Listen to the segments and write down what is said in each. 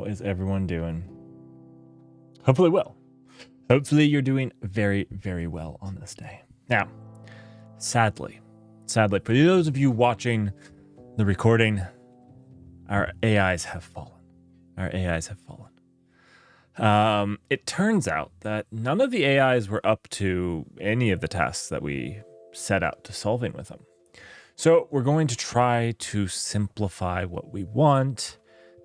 How is everyone doing? Hopefully well. Hopefully you're doing very, very well on this day. Now, sadly, for those of you watching the recording, our AIs have fallen. It turns out that none of the AIs were up to any of the tasks that we set out to solving with them. So we're going to try to simplify what we want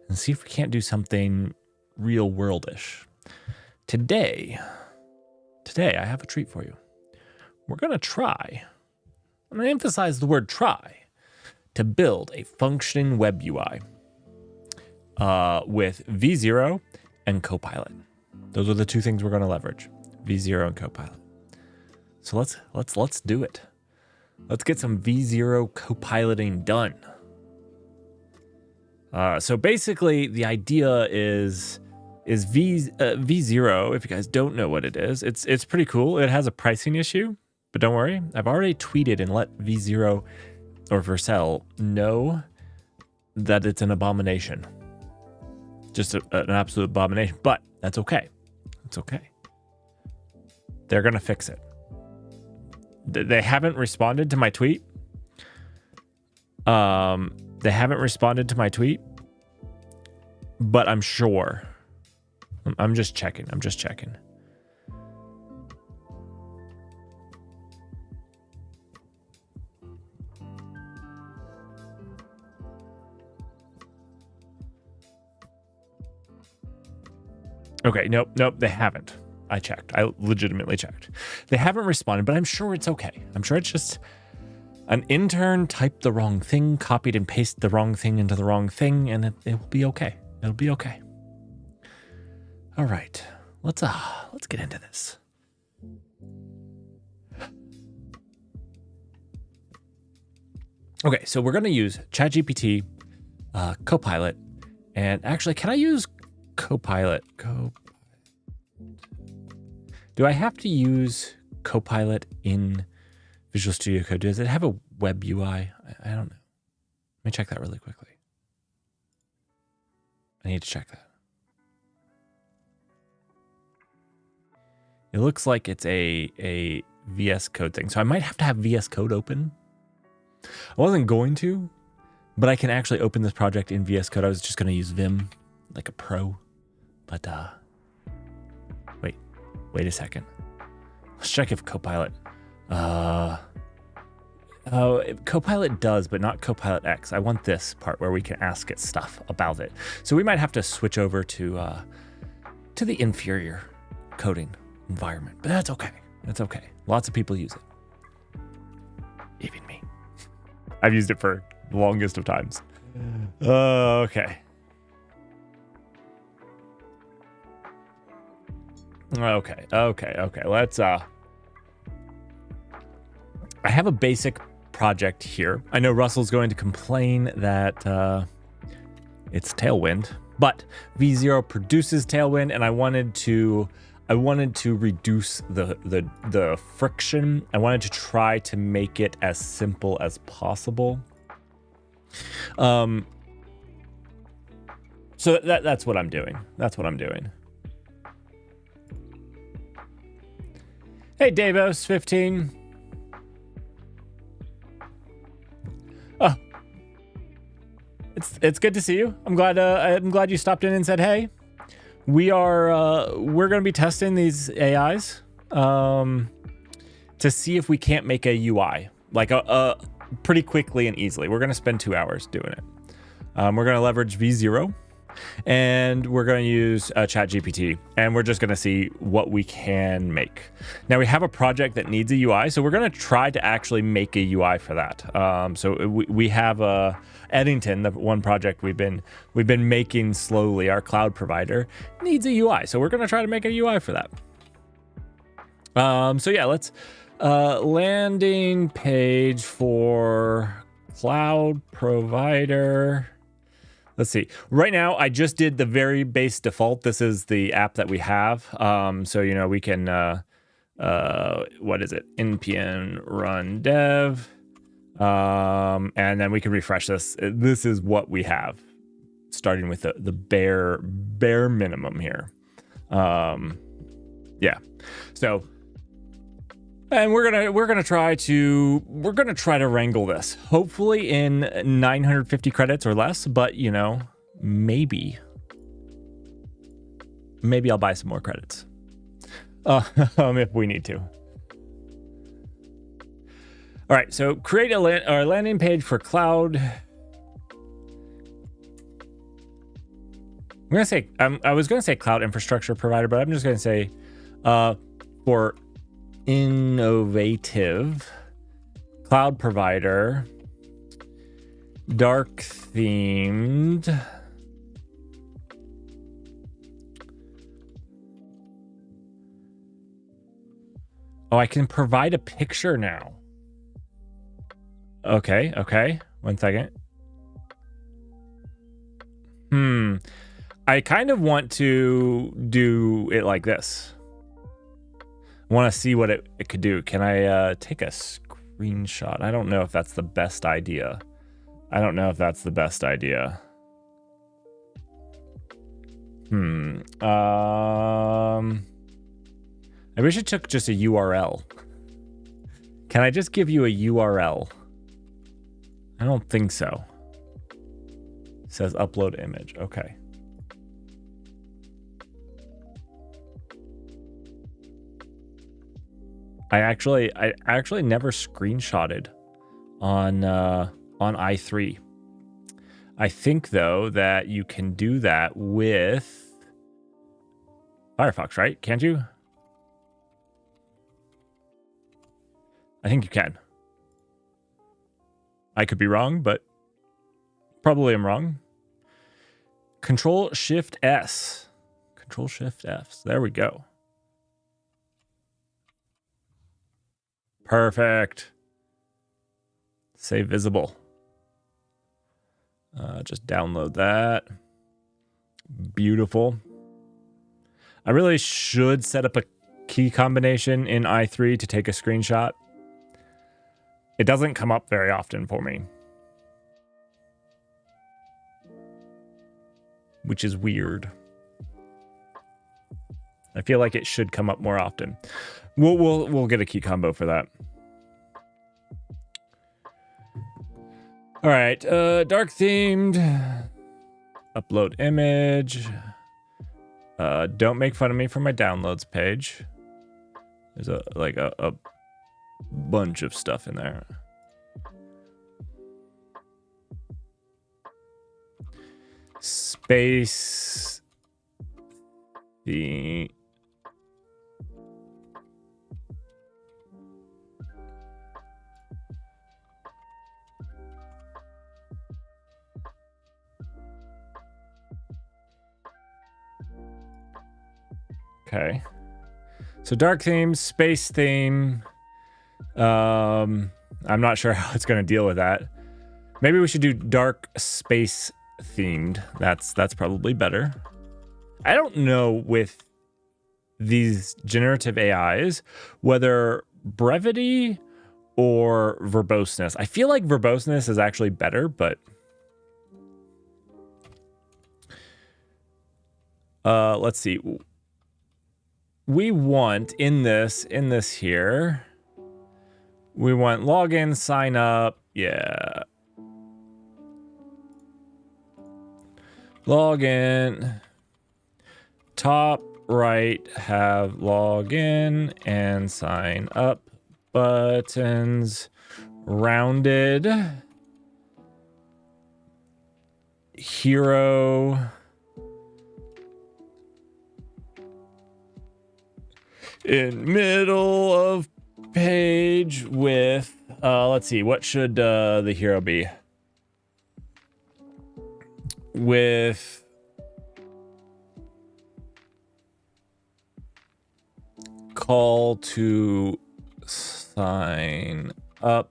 and see if we can't do something real worldish. Today, I have a treat for you. We're going to try, I'm going to emphasize the word try, to build a functioning web UI with V0 and Copilot. Those are the two things we're going to leverage, V0 and Copilot. So let's do it. Let's get some V0 copiloting done. So basically, the idea is V0. If you guys don't know what it is, it's pretty cool. It has a pricing issue, but don't worry. I've already tweeted and let V0 or Vercel know that it's an abomination. Just an absolute abomination, but that's okay. It's okay. They're gonna fix it. They haven't responded to my tweet. They haven't responded to my tweet, but I'm sure. I'm just checking. Okay, nope, they haven't. I checked. I legitimately checked. They haven't responded, but I'm sure it's okay. I'm sure it's just an intern typed the wrong thing, copied and pasted the wrong thing into the wrong thing, and it will be okay. It'll be okay. All right, let's get into this. Okay, so we're gonna use ChatGPT, Copilot, and actually, can I use Copilot? Do I have to use Copilot in Visual Studio Code? Does it have a web UI? I don't know. Let me check that really quickly. I need to check that. It looks like it's a VS Code thing. So I might have to have VS Code open. I wasn't going to, but I can actually open this project in VS Code. I was just going to use Vim like a pro. But wait a second. Let's check if Copilot. Copilot does, but not Copilot X. I want this part where we can ask it stuff about it. So we might have to switch over to the inferior coding environment, but that's okay. That's okay. Lots of people use it. Even me. I've used it for the longest of times. Okay. Okay. Let's I have a basic project here. I know Russell's going to complain that it's Tailwind, but V0 produces Tailwind, and I wanted to reduce the friction. I wanted to try to make it as simple as possible. So that's what I'm doing. Hey, Davos15. Oh, it's good to see you. I'm glad you stopped in and said hey. We're going to be testing these AIs to see if we can't make a UI like a pretty quickly and easily. We're going to spend 2 hours doing it. We're going to leverage V0. And we're going to use ChatGPT, and we're just going to see what we can make. Now we have a project that needs a UI, so we're going to try to actually make a UI for that. So we have Eddington, the one project we've been making slowly. Our cloud provider needs a UI, so we're going to try to make a UI for that. So yeah, let's landing page for cloud provider. Let's see. Right now, I just did the very base default. This is the app that we have. So, we can, what is it? npm run dev. And then we can refresh this. This is what we have. starting with the bare minimum here. Yeah. So, and we're gonna try to wrangle this, hopefully in 950 credits or less. But you know, maybe I'll buy some more credits if we need to. All right, so create a landing page for cloud. I'm gonna say I was gonna say cloud infrastructure provider, but I'm just gonna say for innovative cloud provider, dark themed. Oh, I can provide a picture now. Okay. 1 second. I kind of want to do it like this. I want to see what it could do. Can I take a screenshot? I don't know if that's the best idea. I wish it took just a URL. Can I just give you a URL? I don't think so. It says upload image. Okay. I actually never screenshotted on i3. I think though that you can do that with Firefox, right? Can't you? I think you can. I could be wrong, but probably I'm wrong. Control Shift S. Control Shift F. There we go. Perfect. Save visible. Just download that. Beautiful. I really should set up a key combination in i3 to take a screenshot. It doesn't come up very often for me, which is weird. I feel like it should come up more often. We'll get a key combo for that. All right, dark themed. Upload image. Don't make fun of me for my downloads page. There's a bunch of stuff in there. Space. The. Okay. So dark theme, space theme. I'm not sure how it's going to deal with that. Maybe we should do dark space themed. That's probably better. I don't know with these generative AIs whether brevity or verboseness. I feel like verboseness is actually better, but let's see. We want in this here, we want login, sign up. Yeah. Login. Top right have login and sign up buttons. Rounded. Hero. In middle of page with, let's see, what should the hero be? With call to sign up.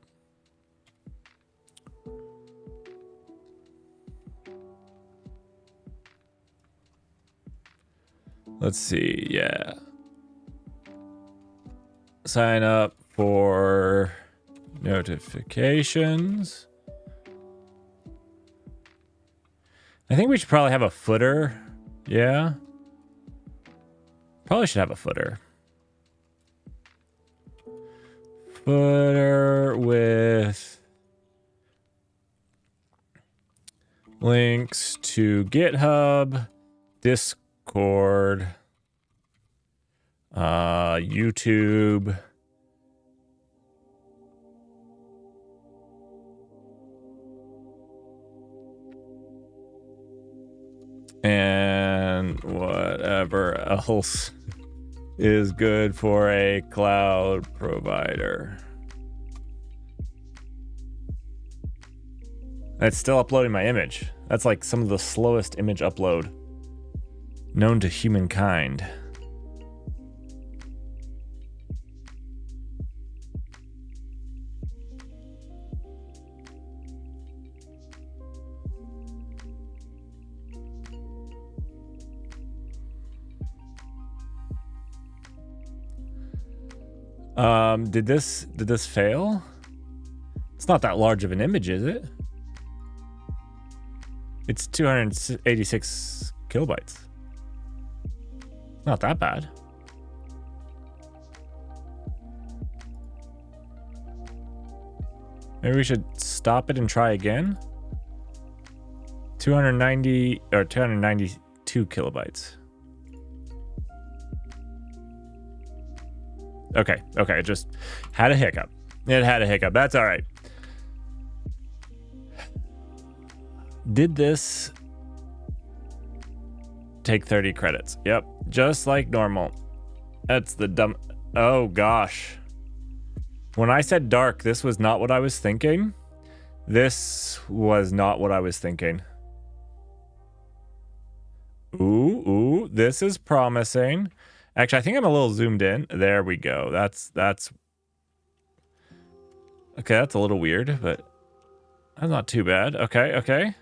Let's see, yeah. Sign up for notifications. I think we should probably have a footer. Yeah. Probably should have a footer. Footer with links to GitHub, Discord, YouTube. And whatever else is good for a cloud provider. It's still uploading my image. That's like some of the slowest image upload known to humankind. Did this fail? It's not that large of an image, is it? It's 286 kilobytes. Not that bad. Maybe we should stop it and try again. 290 or 292 kilobytes. Okay, it just had a hiccup. It had a hiccup. That's all right. Did this take 30 credits? Yep, just like normal. That's the dumb... Oh, gosh. When I said dark, this was not what I was thinking. This was not what I was thinking. Ooh, this is promising. Actually, I think I'm a little zoomed in. There we go. That's okay. That's a little weird, but that's not too bad. Okay.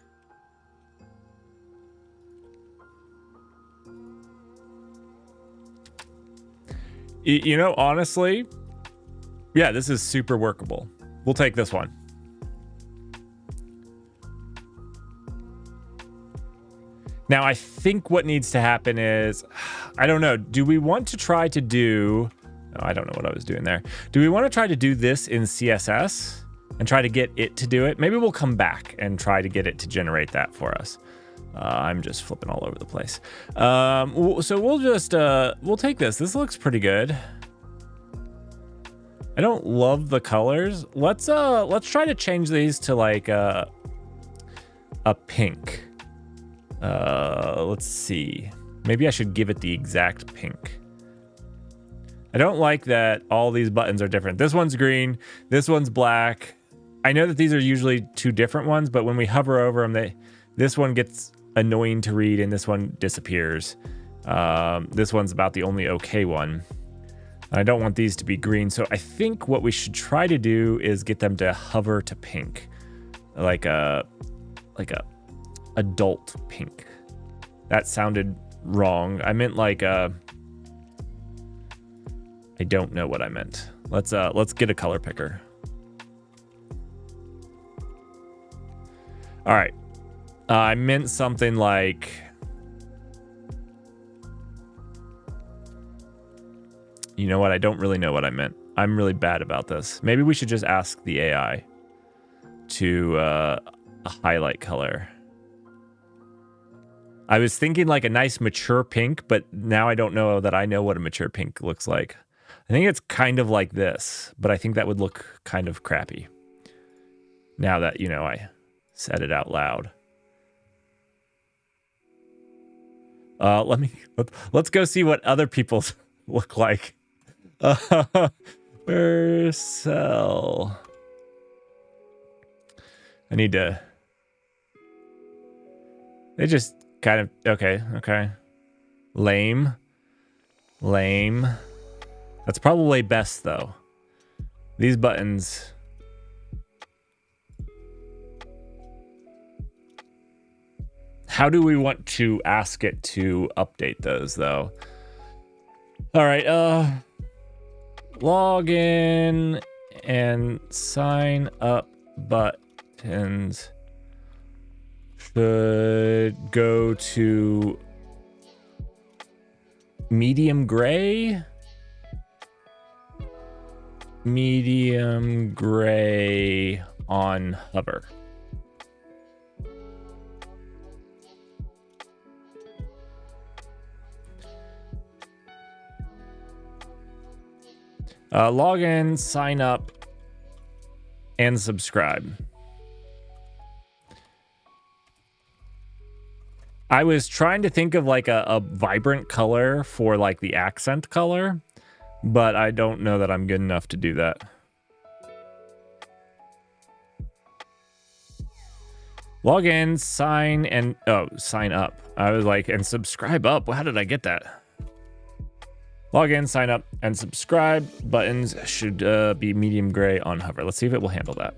You know, honestly, yeah, this is super workable. We'll take this one. Now, I think what needs to happen is, I don't know, do we want to try to do... Oh, I don't know what I was doing there. Do we want to try to do this in CSS and try to get it to do it? Maybe we'll come back and try to get it to generate that for us. I'm just flipping all over the place. So we'll just, we'll take this. This looks pretty good. I don't love the colors. Let's try to change these to like a pink. Let's see. Maybe I should give it the exact pink. I don't like that all these buttons are different. This one's green, this one's black. I know that these are usually two different ones, but when we hover over them, this one gets annoying to read and this one disappears. This one's about the only okay one. And I don't want these to be green, so I think what we should try to do is get them to hover to pink. Like a adult pink. That sounded wrong. I meant like I don't know what I meant. Let's get a color picker. All right. I meant something like you know what? I don't really know what I meant. I'm really bad about this. Maybe we should just ask the AI to a highlight color. I was thinking like a nice mature pink, but now I don't know that I know what a mature pink looks like. I think it's kind of like this, but I think that would look kind of crappy. Now that, you know, I said it out loud. Let's go see what other people's look like. Vercel. I need to... They just kind of... Okay. Lame. That's probably best, though. These buttons... How do we want to ask it to update those, though? All right, log in and sign up buttons should go to medium gray. Medium gray on hover. Log in, sign up, and subscribe. I was trying to think of like a vibrant color for like the accent color, but I don't know that I'm good enough to do that. Log in, sign up. I was like, and subscribe up. How did I get that? Log in, sign up, and subscribe buttons should be medium gray on hover. Let's see if it will handle that.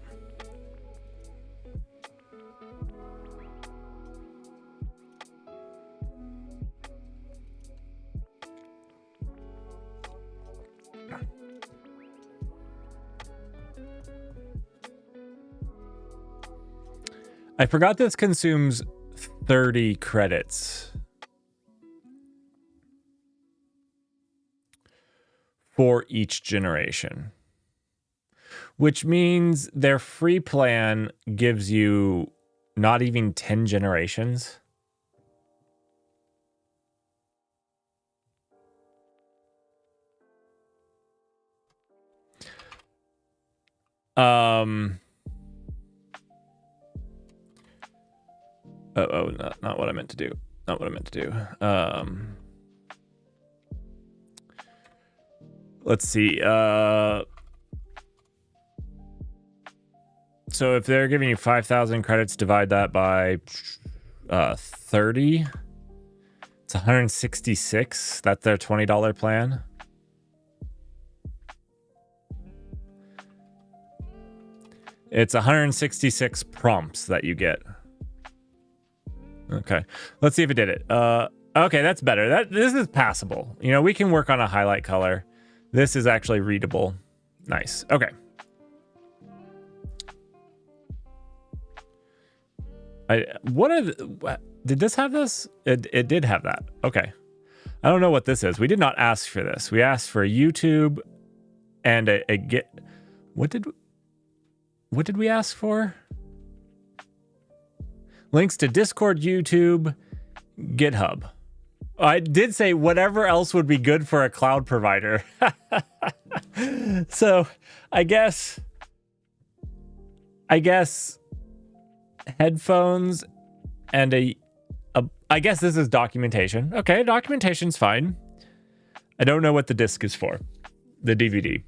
I forgot this consumes 30 credits for each generation, which means their free plan gives you not even 10 generations. Not what I meant to do. Not what I meant to do. Let's see. So if they're giving you 5,000 credits, divide that by 30. It's 166. That's their $20 plan. It's 166 prompts that you get. Okay, let's see if it did it. Okay, that's better. This is passable. You know, we can work on a highlight color. This is actually readable. Nice. Okay. Did this have this? It did have that. Okay. I don't know what this is. We did not ask for this. We asked for YouTube and a get. What did we ask for? Links to Discord, YouTube, GitHub. I did say whatever else would be good for a cloud provider. So I guess headphones and I guess this is documentation. Okay, documentation's fine. I don't know what the disc is for. The DVD.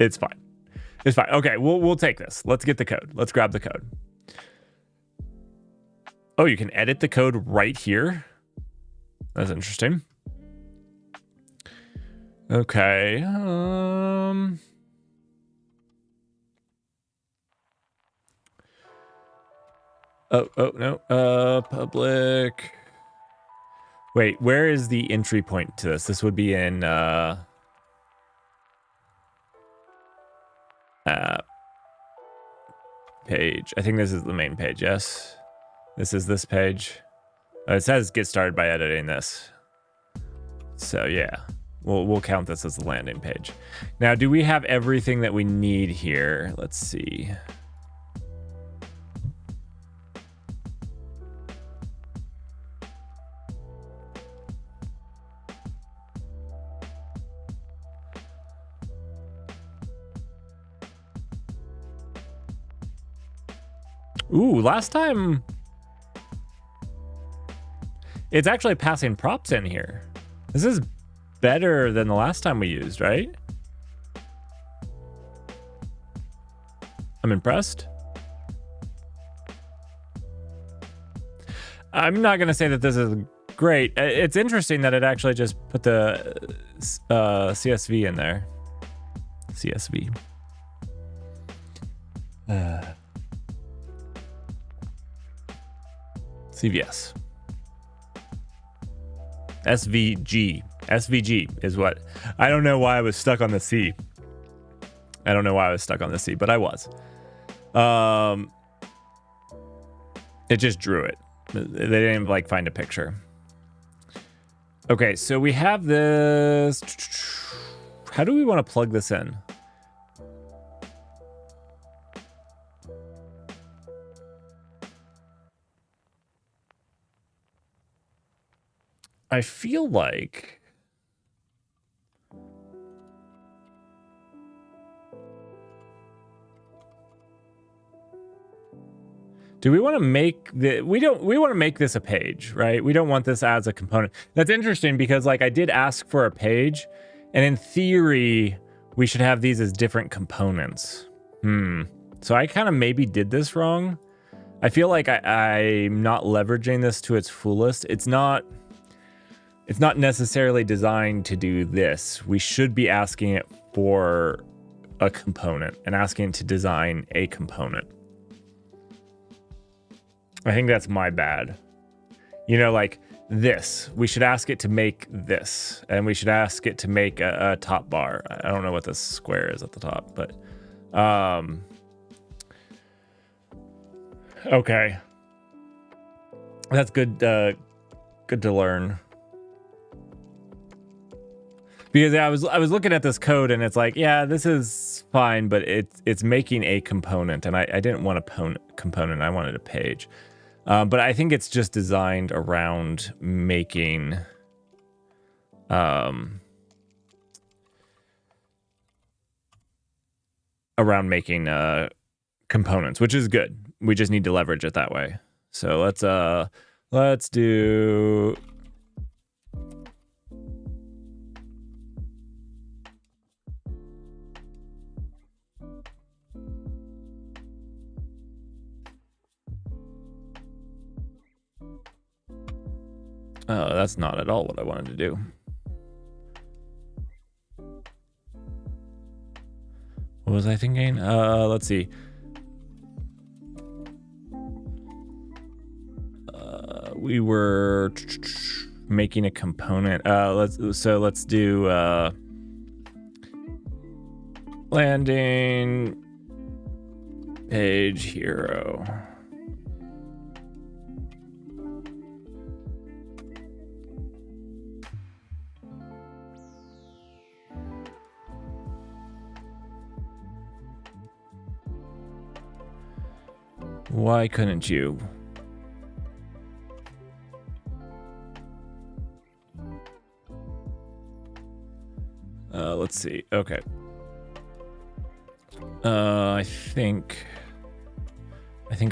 It's fine. It's fine. Okay, we'll take this. Let's get the code. Let's grab the code. Oh, you can edit the code right here. That's interesting. Okay. Oh no. Public. Wait, where is the entry point to this? This would be in page. I think this is the main page. Yes, this is this page. It says get started by editing this. So yeah, we'll count this as the landing page. Now, do we have everything that we need here? Let's see. Ooh, last time it's actually passing props in here. This is better than the last time we used, right? I'm impressed. I'm not going to say that this is great. It's interesting that it actually just put the CSV in there. CSV. CVS. SVG. SVG is what. I don't know why I was stuck on the C. I don't know why I was stuck on the C, but I was. It just drew it. They didn't like find a picture. Okay, so we have this. How do we want to plug this in? I feel like do we want to make we want to make this a page, right? We don't want this as a component. That's interesting because like I did ask for a page, and in theory we should have these as different components. So I kind of maybe did this wrong. I feel like I'm not leveraging this to its fullest. It's not necessarily designed to do this. We should be asking it for a component and asking it to design a component. I think that's my bad. You know, like this. We should ask it to make this. And we should ask it to make a top bar. I don't know what this square is at the top, but... okay. That's good, good to learn. Because I was looking at this code and it's like, yeah, this is fine, but it's making a component, and I didn't want a component. I wanted a page. But I think it's just designed around making components, which is good. We just need to leverage it that way. So let's do oh, that's not at all what I wanted to do. What was I thinking? Let's see. We were making a component. Let's do landing page hero. Why couldn't you? Let's see. Okay. I think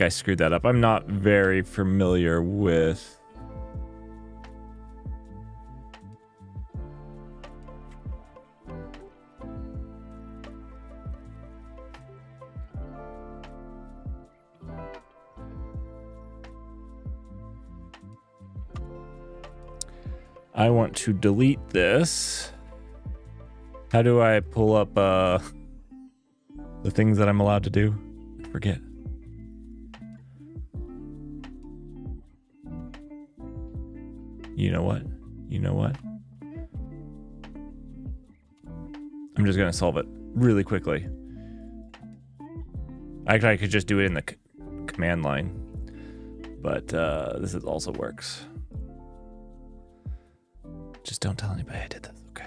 I screwed that up. I'm not very familiar with I want to delete this. How do I pull up the things that I'm allowed to do? I forget. You know what? You know what? I'm just gonna solve it really quickly. Actually, I could just do it in the command line, but this also works. Just don't tell anybody I did this, okay?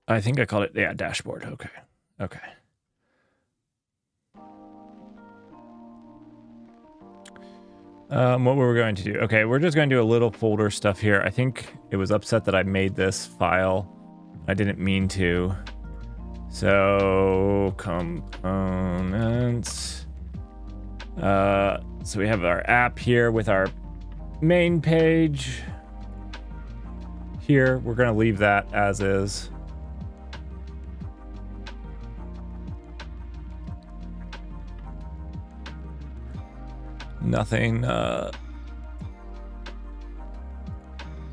I think I called it, yeah, dashboard. Okay. Okay. What were we going to do? Okay, we're just going to do a little folder stuff here. I think it was upset that I made this file. I didn't mean to. So components. So we have our app here with our main page. Here, we're gonna leave that as is. Nothing. And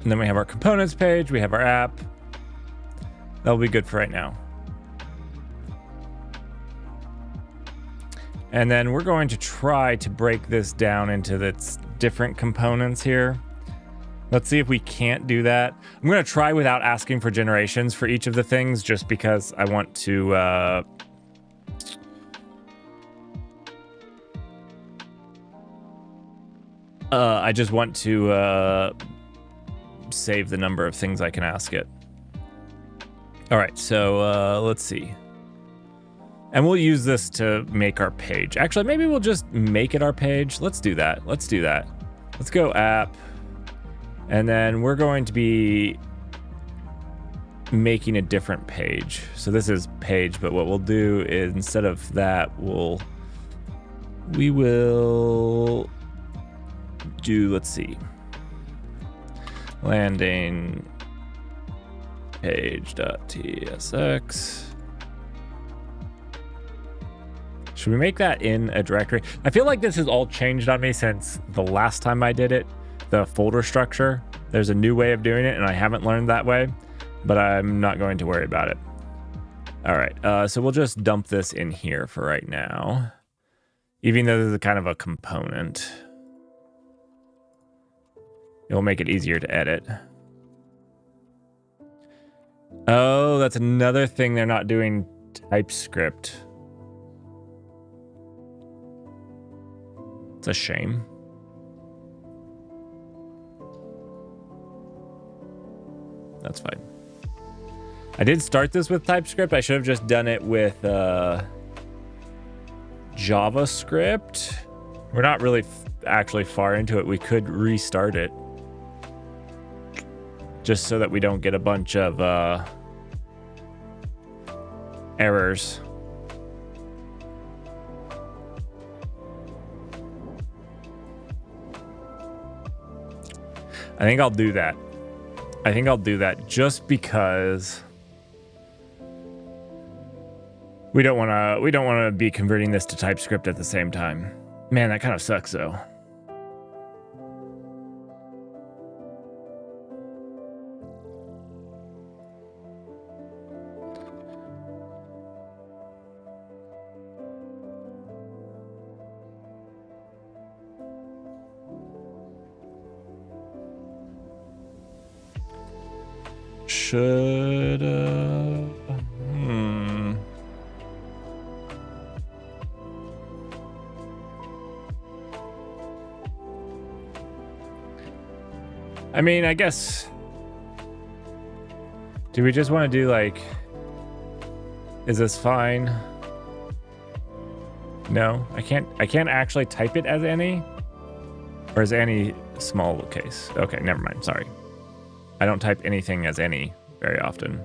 then we have our components page. We have our app. That'll be good for right now. And then we're going to try to break this down into its different components here. Let's see if we can't do that. I'm going to try without asking for generations for each of the things, just because I want to... I just want to save the number of things I can ask it. All right, so let's see. And we'll use this to make our page. Actually, maybe we'll just make it our page. Let's do that. Let's do that. Let's go app. And then we're going to be making a different page. So this is page, but what we'll do is instead of that, we will do, let's see, landing page.tsx. Should we make that in a directory? I feel like this has all changed on me since the last time I did it. The folder structure, there's a new way of doing it, and I haven't learned that way, but I'm not going to worry about it. All right, so we'll just dump this in here for right now, even though this is kind of a component. It'll make it easier to edit. Oh, that's another thing they're not doing TypeScript. It's a shame. That's fine. I did start this with TypeScript. I should have just done it with JavaScript. We're not really actually far into it. We could restart it, just so that we don't get a bunch of errors. I think I'll do that. I think I'll do that just because we don't want to be converting this to TypeScript at the same time. Man, that kind of sucks though. Should I mean, I guess, do we just want to do like, is this fine? No, I can't actually type it as any, or is any small case? Okay, never mind, sorry. I don't type anything as any very often.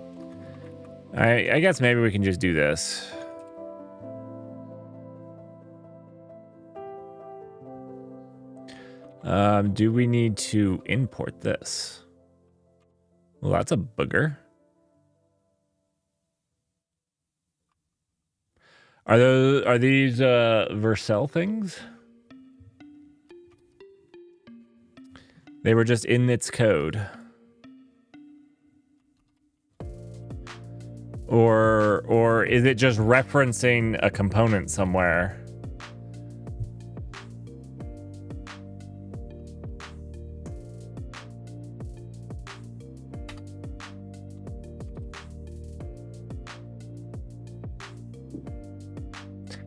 I guess maybe we can just do this. Do we need to import this? Well, that's a booger. Are these Vercel things? They were just in its code. Or is it just referencing a component somewhere?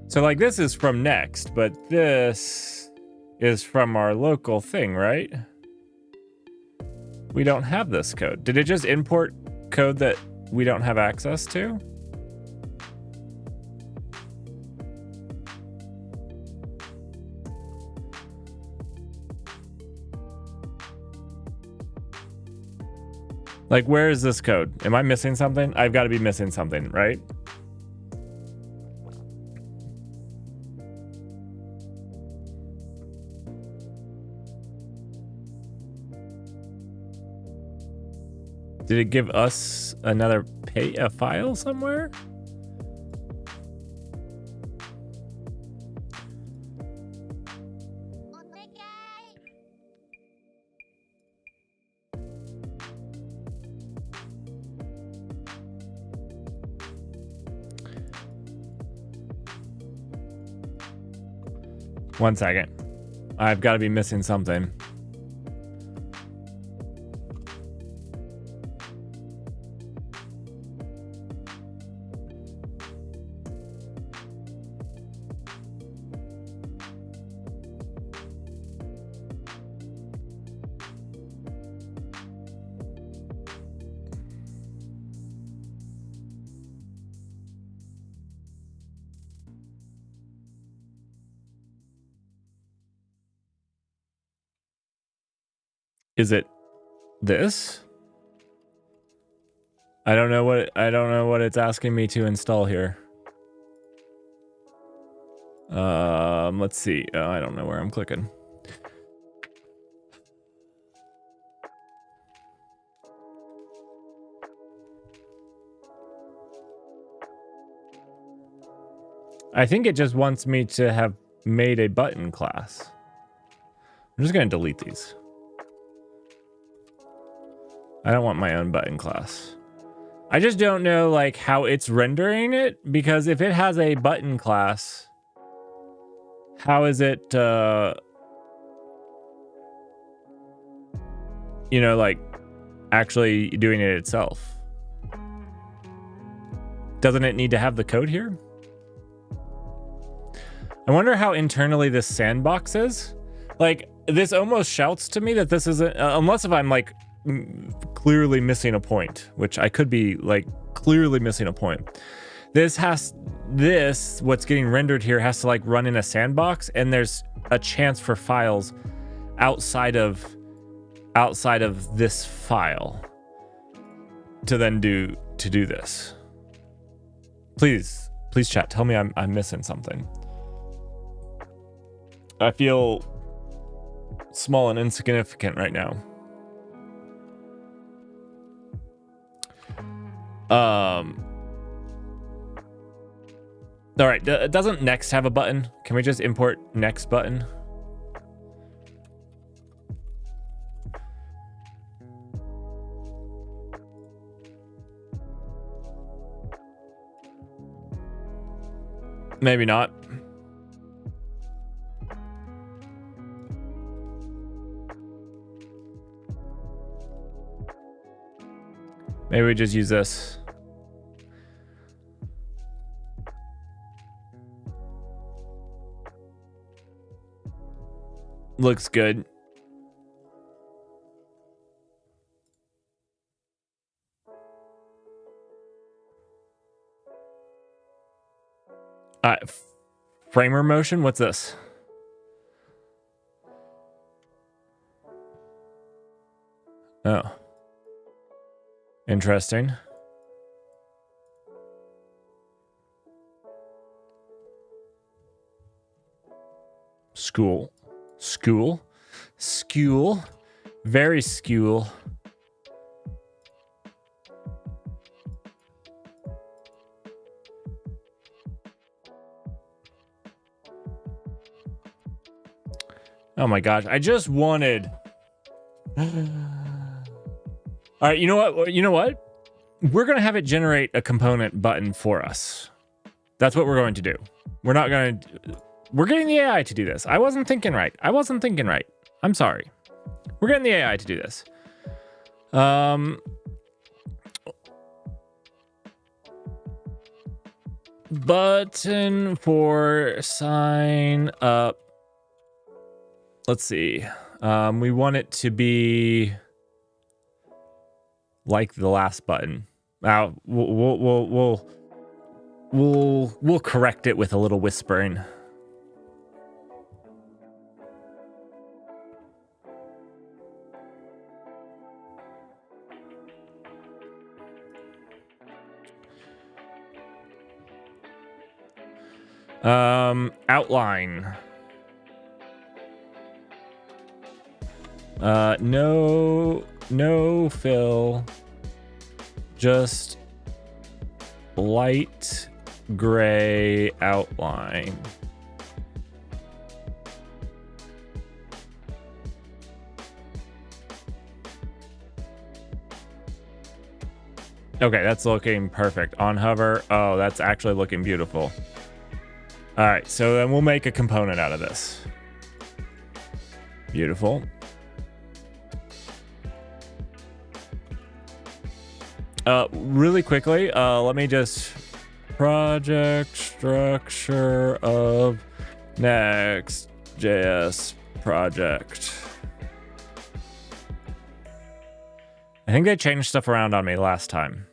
So like this is from Next, but this is from our local thing, right? We don't have this code. Did it just import code that we don't have access to? Like, where is this code? Am I missing something? I've got to be missing something, right? Did it give us another a file somewhere? One second. I've got to be missing something. Is it this? I don't know what it's asking me to install here. Let's see. I don't know where I'm clicking. I think it just wants me to have made a button class. I'm just going to delete these. I don't want my own button class. I just don't know like how it's rendering it, because if it has a button class, how is it, you know, like actually doing it itself? Doesn't it need to have the code here? I wonder how internally this sandbox is. Like, this almost shouts to me that this isn't, unless if I'm like clearly missing a point, which I could be like clearly missing a point. What's getting rendered here has to like run in a sandbox, and there's a chance for files outside of this file to then do this. Please chat, tell me I'm missing something. I feel small and insignificant right now. All right, doesn't Next have a button? Can we just import Next button? Maybe not. Maybe we just use this. Looks good. Framer motion? What's this? Oh. Interesting. School. Very school. Oh my gosh, I just wanted... All right, you know what? We're going to have it generate a component button for us. That's what we're going to do. We're not going to... We're getting the AI to do this. I wasn't thinking right. I'm sorry. We're getting the AI to do this. Button for sign up. Let's see. We want it to be like the last button. Now we'll correct it with a little whispering. Outline. No fill, just light gray outline. Okay, that's looking perfect. On hover, oh, that's actually looking beautiful. All right, so then we'll make a component out of this. Beautiful. Really quickly, let me just project structure of Next.js project. I think they changed stuff around on me last time.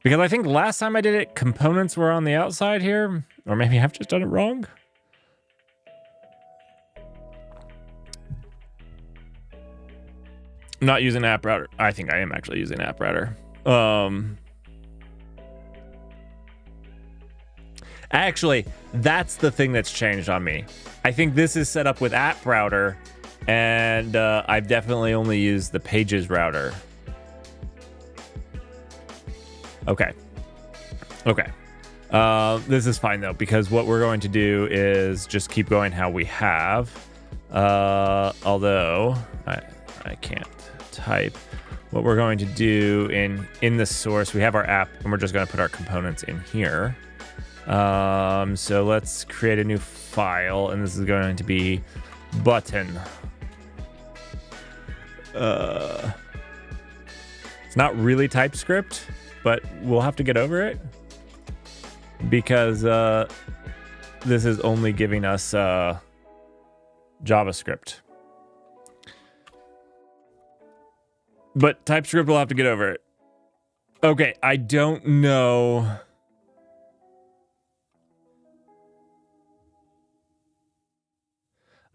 Because I think last time I did it, components were on the outside here. Or maybe I've just done it wrong. I'm not using App Router. I think I am actually using App Router. Actually, that's the thing that's changed on me. I think this is set up with App Router, and I've definitely only used the Pages router. Okay. This is fine though, because what we're going to do is just keep going how we have. Although I can't type. What we're going to do in the source, we have our app, and we're just going to put our components in here. So let's create a new file, and this is going to be button. It's not really TypeScript, but we'll have to get over it because this is only giving us JavaScript. But TypeScript will have to get over it. Okay, I don't know.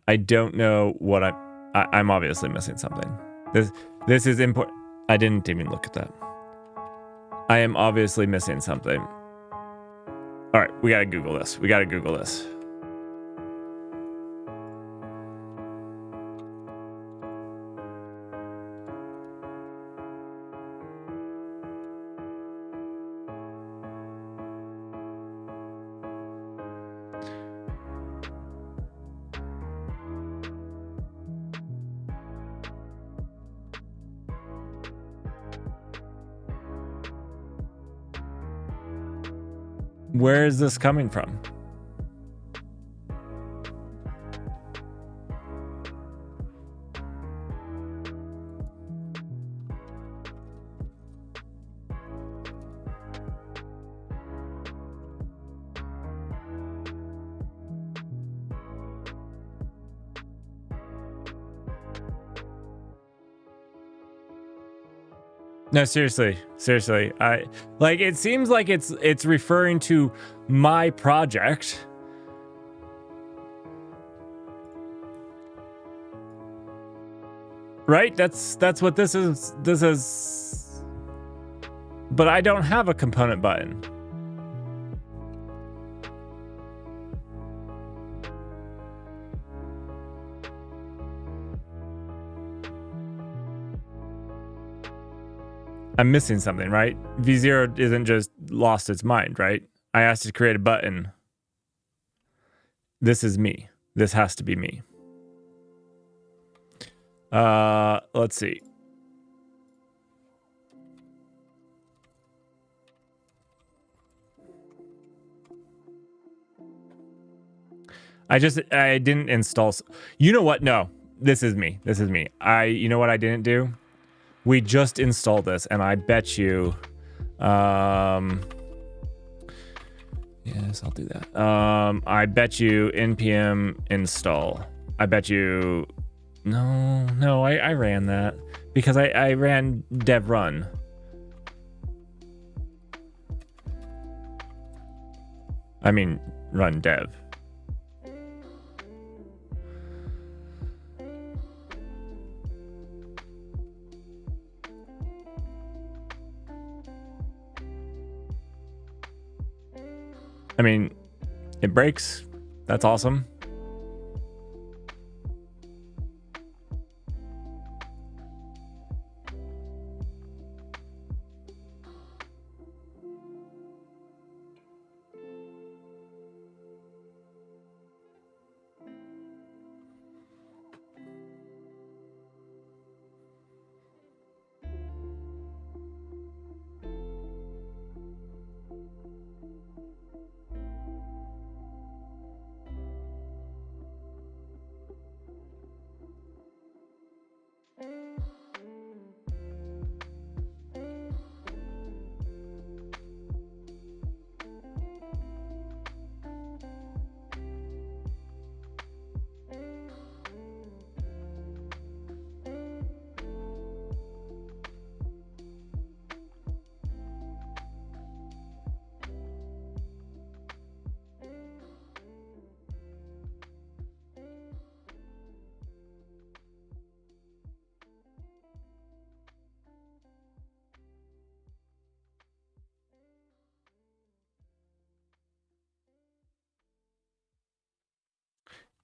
I don't know what I'm obviously missing something. This is important. I didn't even look at that. I am obviously missing something. All right, we gotta Google this. Where is this coming from? No, seriously. I like it seems like it's referring to my project. Right? That's what this is. This is, but I don't have a component button. I'm missing something, right? V0 isn't just lost its mind, right? I asked it to create a button. This is me. This has to be me. Let's see. I didn't install. You know what? No, this is me. You know what I didn't do? We just installed this, and I bet you, yes, I'll do that. I bet you npm install. I bet you, no, I ran that because I ran dev run. I mean, run dev. I mean, it breaks. That's awesome.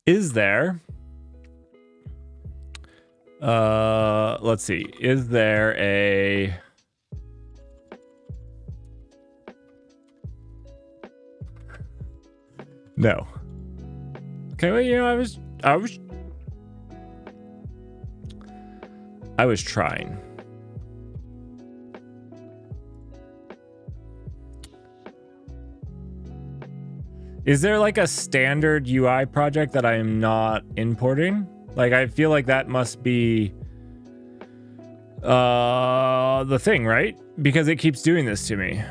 Is there... let's see. Is there a... No. Okay, well, you know, I was trying. Is there like a standard UI project that I am not importing? Like, I feel like that must be the thing, right? Because it keeps doing this to me.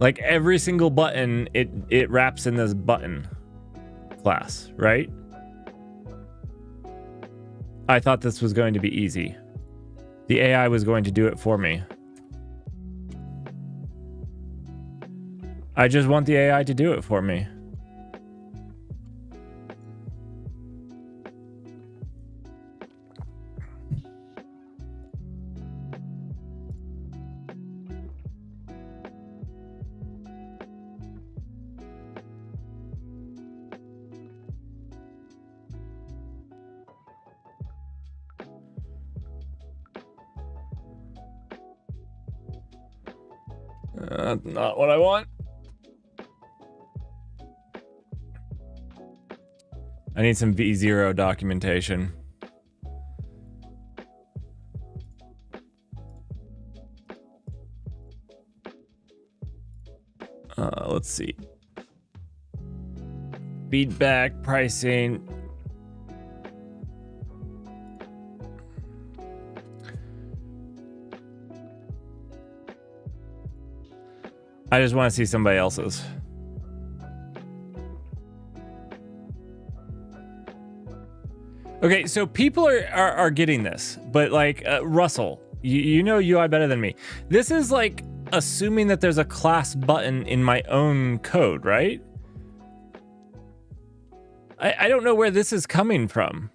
Like every single button, it wraps in this button class, right? I thought this was going to be easy. The AI was going to do it for me. I just want the AI to do it for me. Not what I want. I need some V0 documentation. Let's see. Feedback, pricing. I just want to see somebody else's. Okay, so people are getting this, but like Russell, you know UI better than me. This is like assuming that there's a class button in my own code, right? I don't know where this is coming from.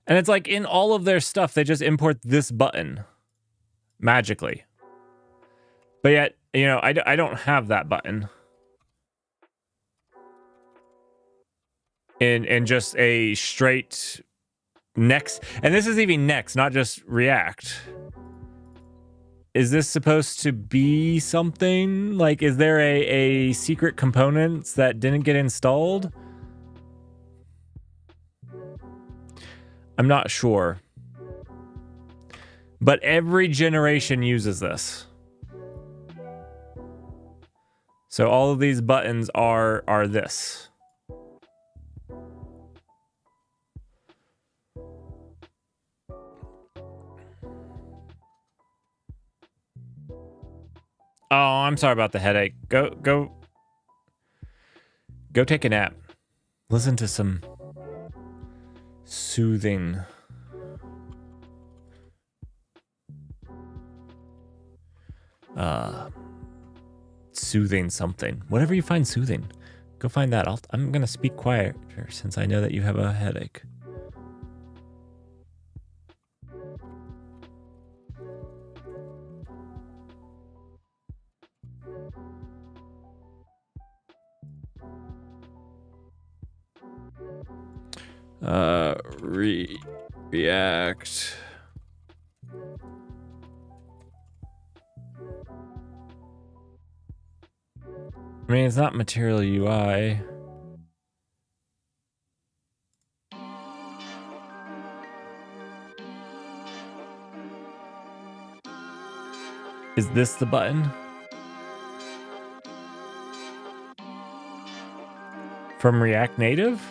And it's like in all of their stuff, they just import this button magically. But yet, you know, I don't have that button. In just a straight Next. And this is even Next, not just React. Is this supposed to be something? Like, is there a secret components that didn't get installed? I'm not sure. But every generation uses this. So all of these buttons are this. Oh, I'm sorry about the headache. Go take a nap. Listen to some soothing. Soothing something. Whatever you find soothing. Go find that. I'm gonna speak quieter since I know that you have a headache. React. I mean, it's not Material UI. Is this the button? From React Native?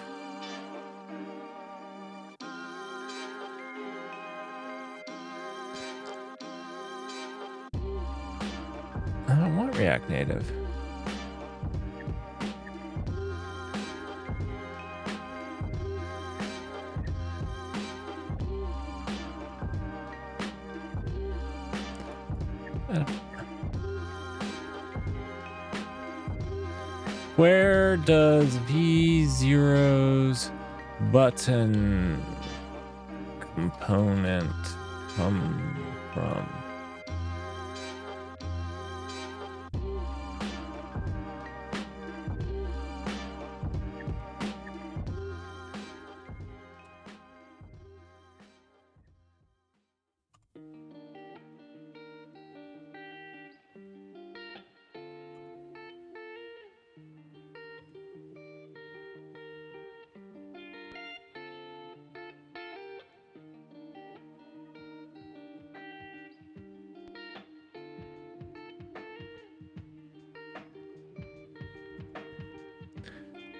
I don't want React Native. Where does V0's button component come from?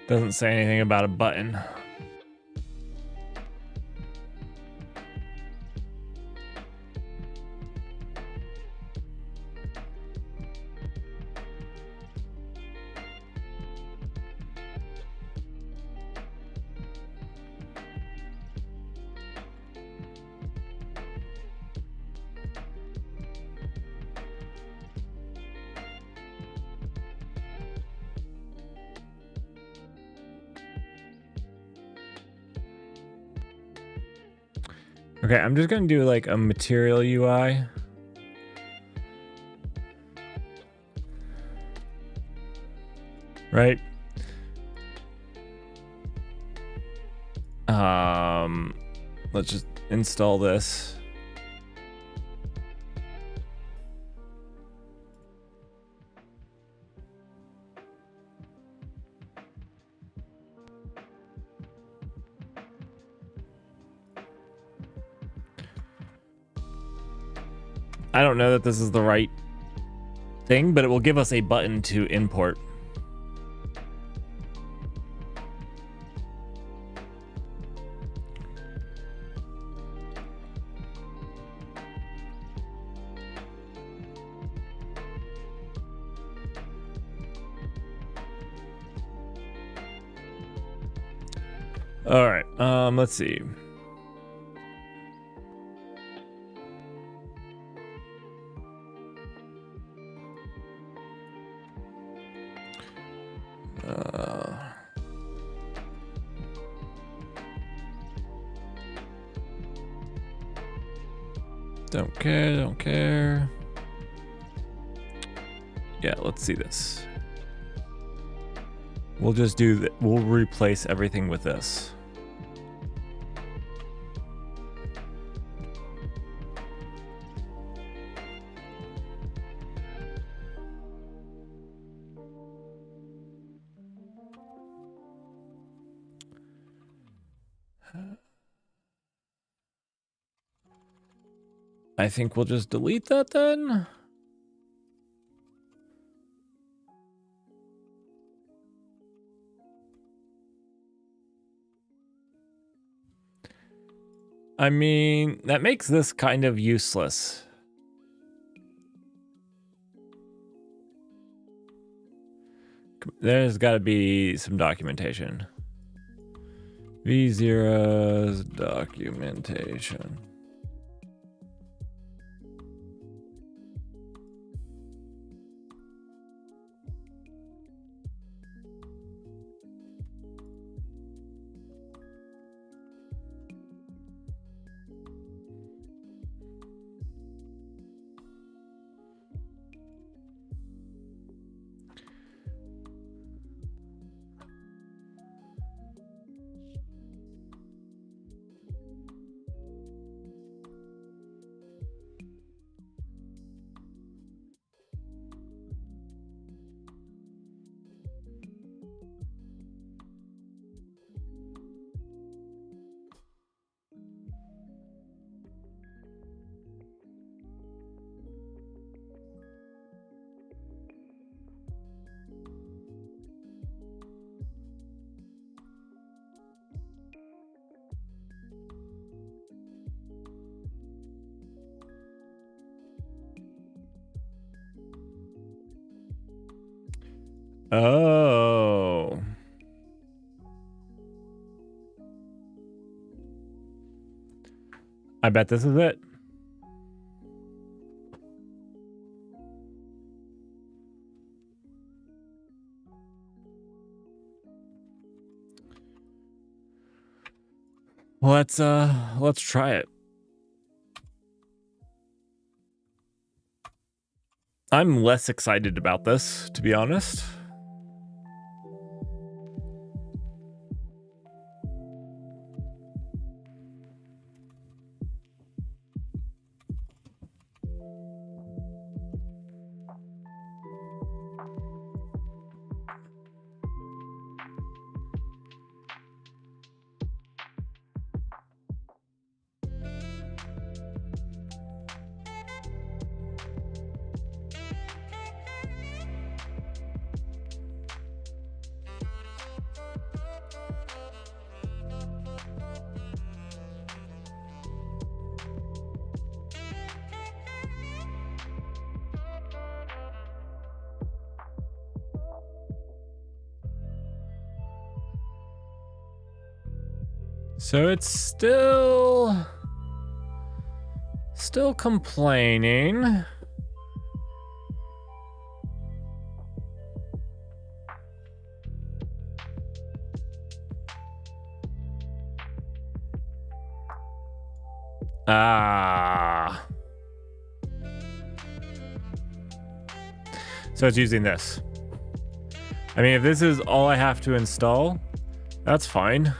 Doesn't say anything about a button. Okay, I'm just gonna do like a material UI. Right? Let's just install this. I don't know that this is the right thing, but it will give us a button to import. All right, let's see. Don't care. Yeah, let's see this. We'll just do that. We'll replace everything with this. I think we'll just delete that then. I mean, that makes this kind of useless. There's got to be some documentation. V0's documentation. Oh. I bet this is it. Let's try it. I'm less excited about this, to be honest. So it's still complaining. So it's using this. I mean, if this is all I have to install, that's fine.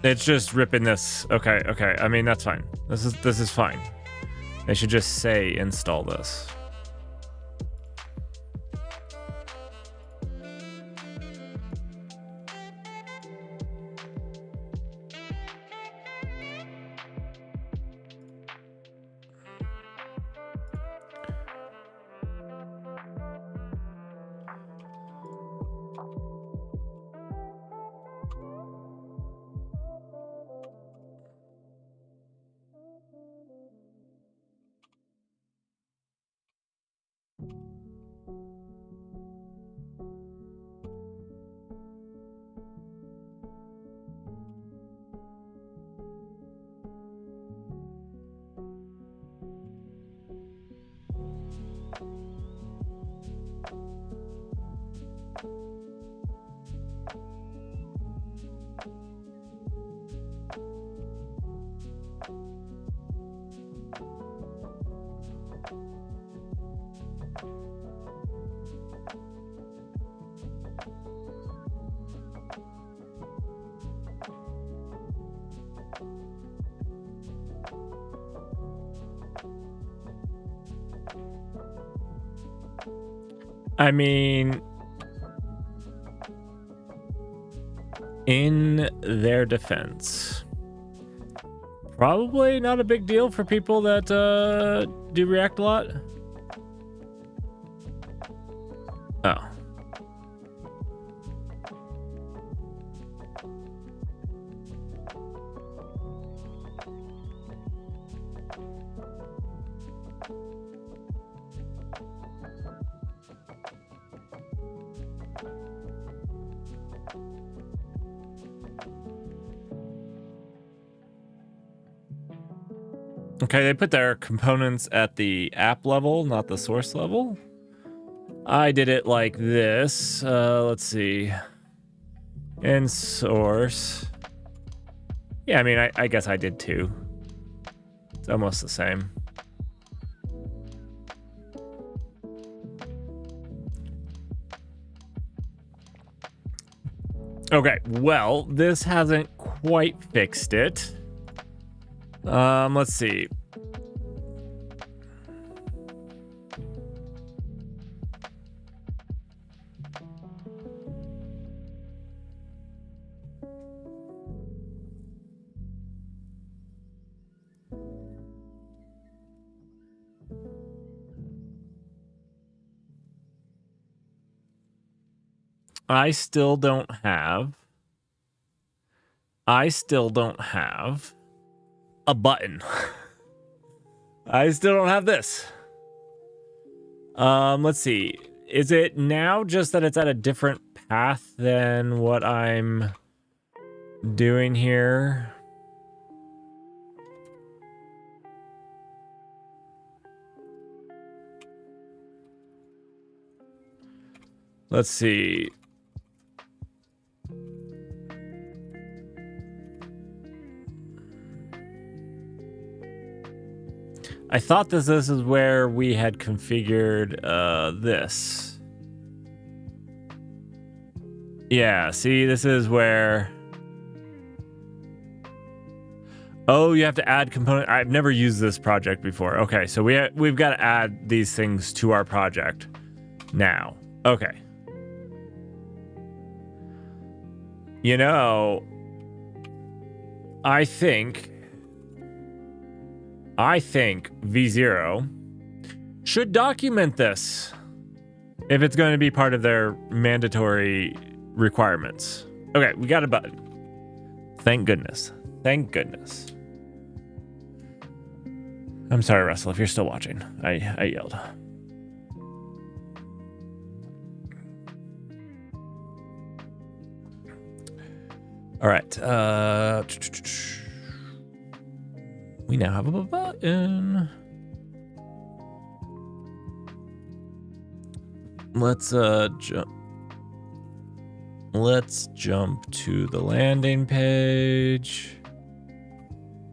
It's just ripping this. Okay. I mean, that's fine. This is fine. They should just say install this. I mean, in their defense, probably not a big deal for people that do React a lot. Oh. Okay, they put their components at the app level, not the source level. I did it like this. Let's see. In source. Yeah, I mean, I guess I did too. It's almost the same. Okay, well, this hasn't quite fixed it. Let's see. I still don't have a button. I still don't have this. Let's see. Is it now just that it's at a different path than what I'm doing here? Let's see. I thought this is where we had configured this. Yeah, see, this is where... Oh, you have to add component. I've never used this project before. Okay, so we've got to add these things to our project now. Okay. You know, I think V0 should document this if it's going to be part of their mandatory requirements. Okay, we got a button. Thank goodness. Thank goodness. I'm sorry, Russell, if you're still watching. I yelled. All right. We now have a button. Let's jump to the landing page.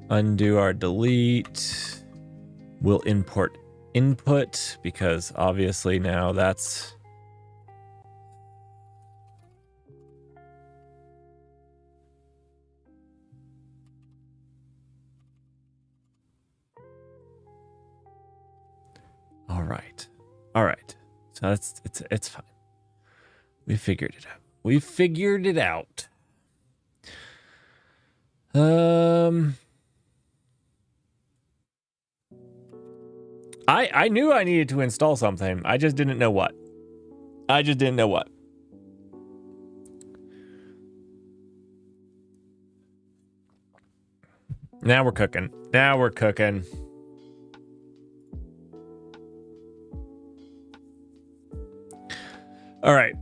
Undo our delete. We'll import input because obviously now that's all right. So it's fine. We figured it out. We figured it out. I knew I needed to install something. I just didn't know what. Now we're cooking. All right.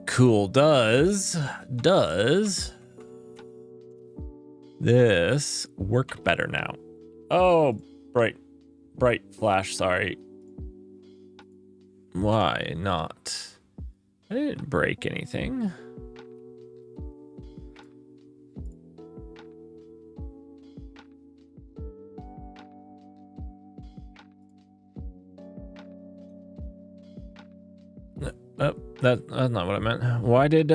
Cool. Does this work better now? Oh, bright flash, sorry. Why not? I didn't break anything. Oh, that's not what I meant. Why did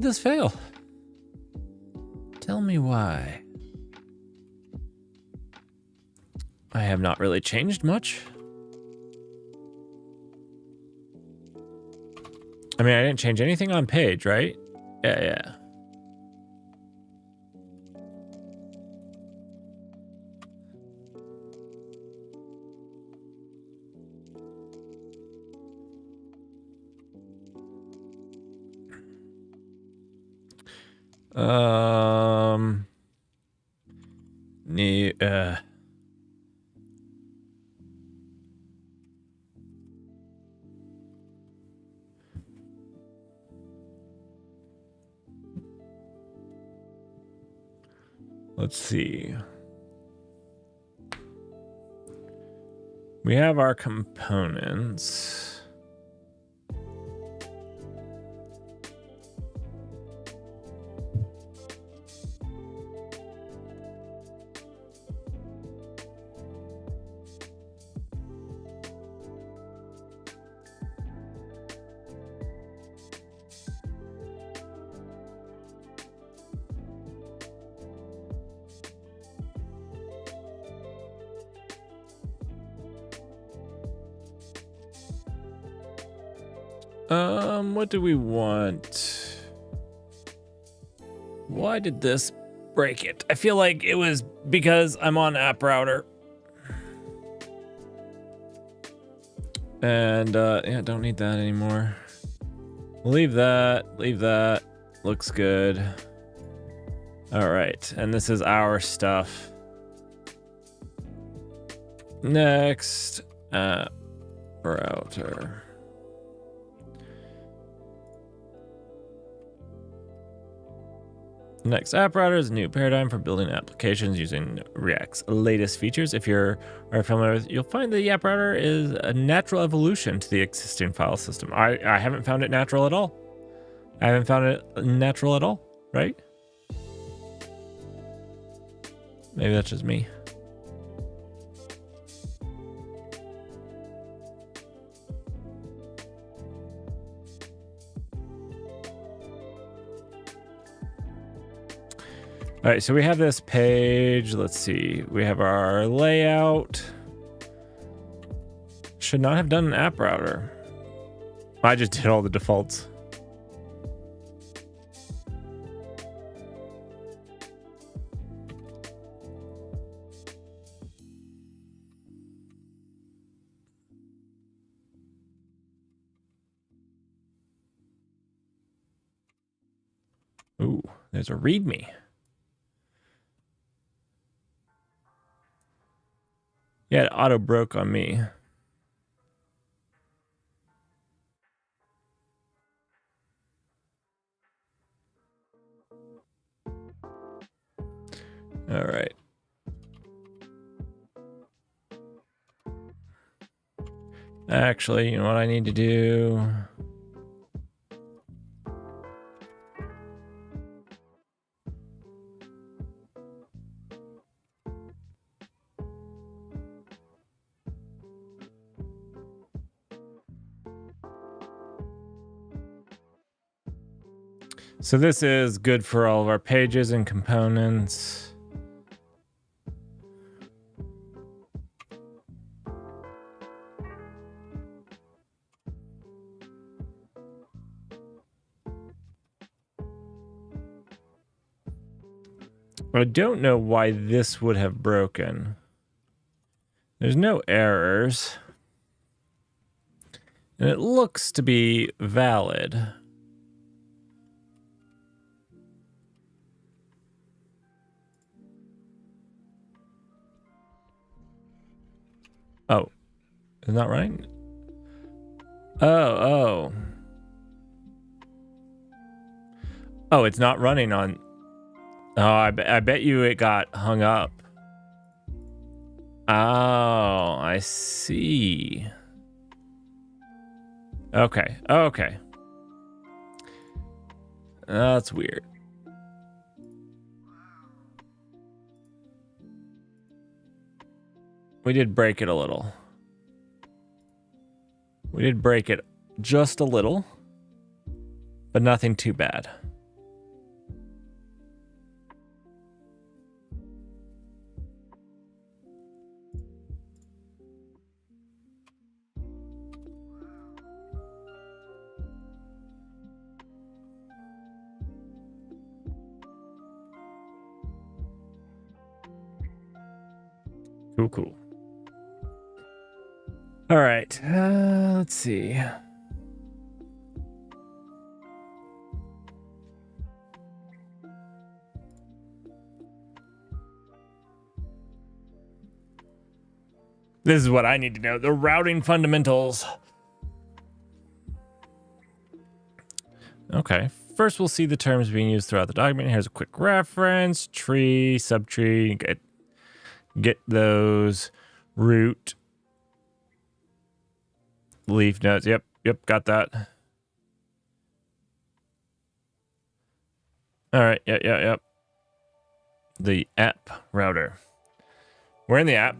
this fail? Tell me why. I have not really changed much. I mean, I didn't change anything on page, right? Yeah. Let's see. We have our components. What do we want? Why did this break it? I feel like it was because I'm on app router. And yeah, don't need that anymore. Leave that. Looks good. All right, and this is our stuff. Next, app router. Next app router is a new paradigm for building applications using React's latest features. If you're familiar with it, you'll find the app router is a natural evolution to the existing file system. I haven't found it natural at all. Right? Maybe that's just me. All right, so we have this page. Let's see. We have our layout. Should not have done an app router. I just did all the defaults. Ooh, there's a README. Yeah, it auto broke on me. All right. Actually, you know what I need to do? So this is good for all of our pages and components. I don't know why this would have broken. There's no errors. And it looks to be valid. Oh, is that right? Oh. Oh, it's not running on... Oh, I bet you it got hung up. Oh, I see. Okay. That's weird. We did break it a little. We did break it just a little, but nothing too bad. Cool. All right, let's see. This is what I need to know, the routing fundamentals. Okay, first we'll see the terms being used throughout the document. Here's a quick reference, tree, subtree, get those, root, leaf nodes. Yep, got that. All right, yep. The app router. We're in the app.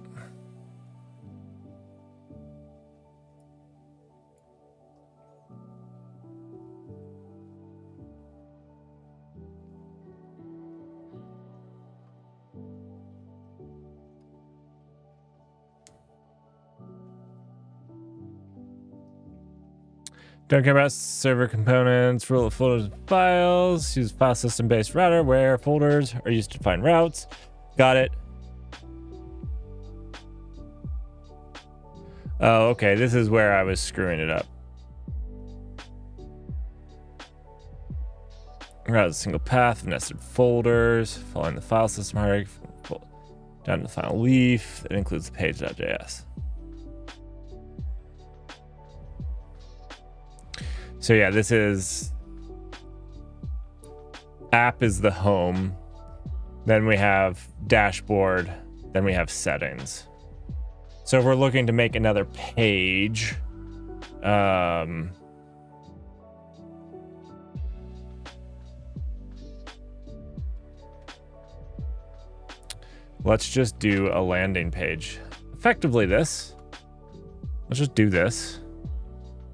Don't care about server components, rule of folders and files. Use file system based router where folders are used to define routes. Got it. Oh, okay. This is where I was screwing it up. Route is a single path, nested folders, following the file system hierarchy down to the final leaf. That includes the page.js. So yeah, this is app is the home. Then we have dashboard. Then we have settings. So if we're looking to make another page, Let's just do a landing page. Effectively this. Let's just do this.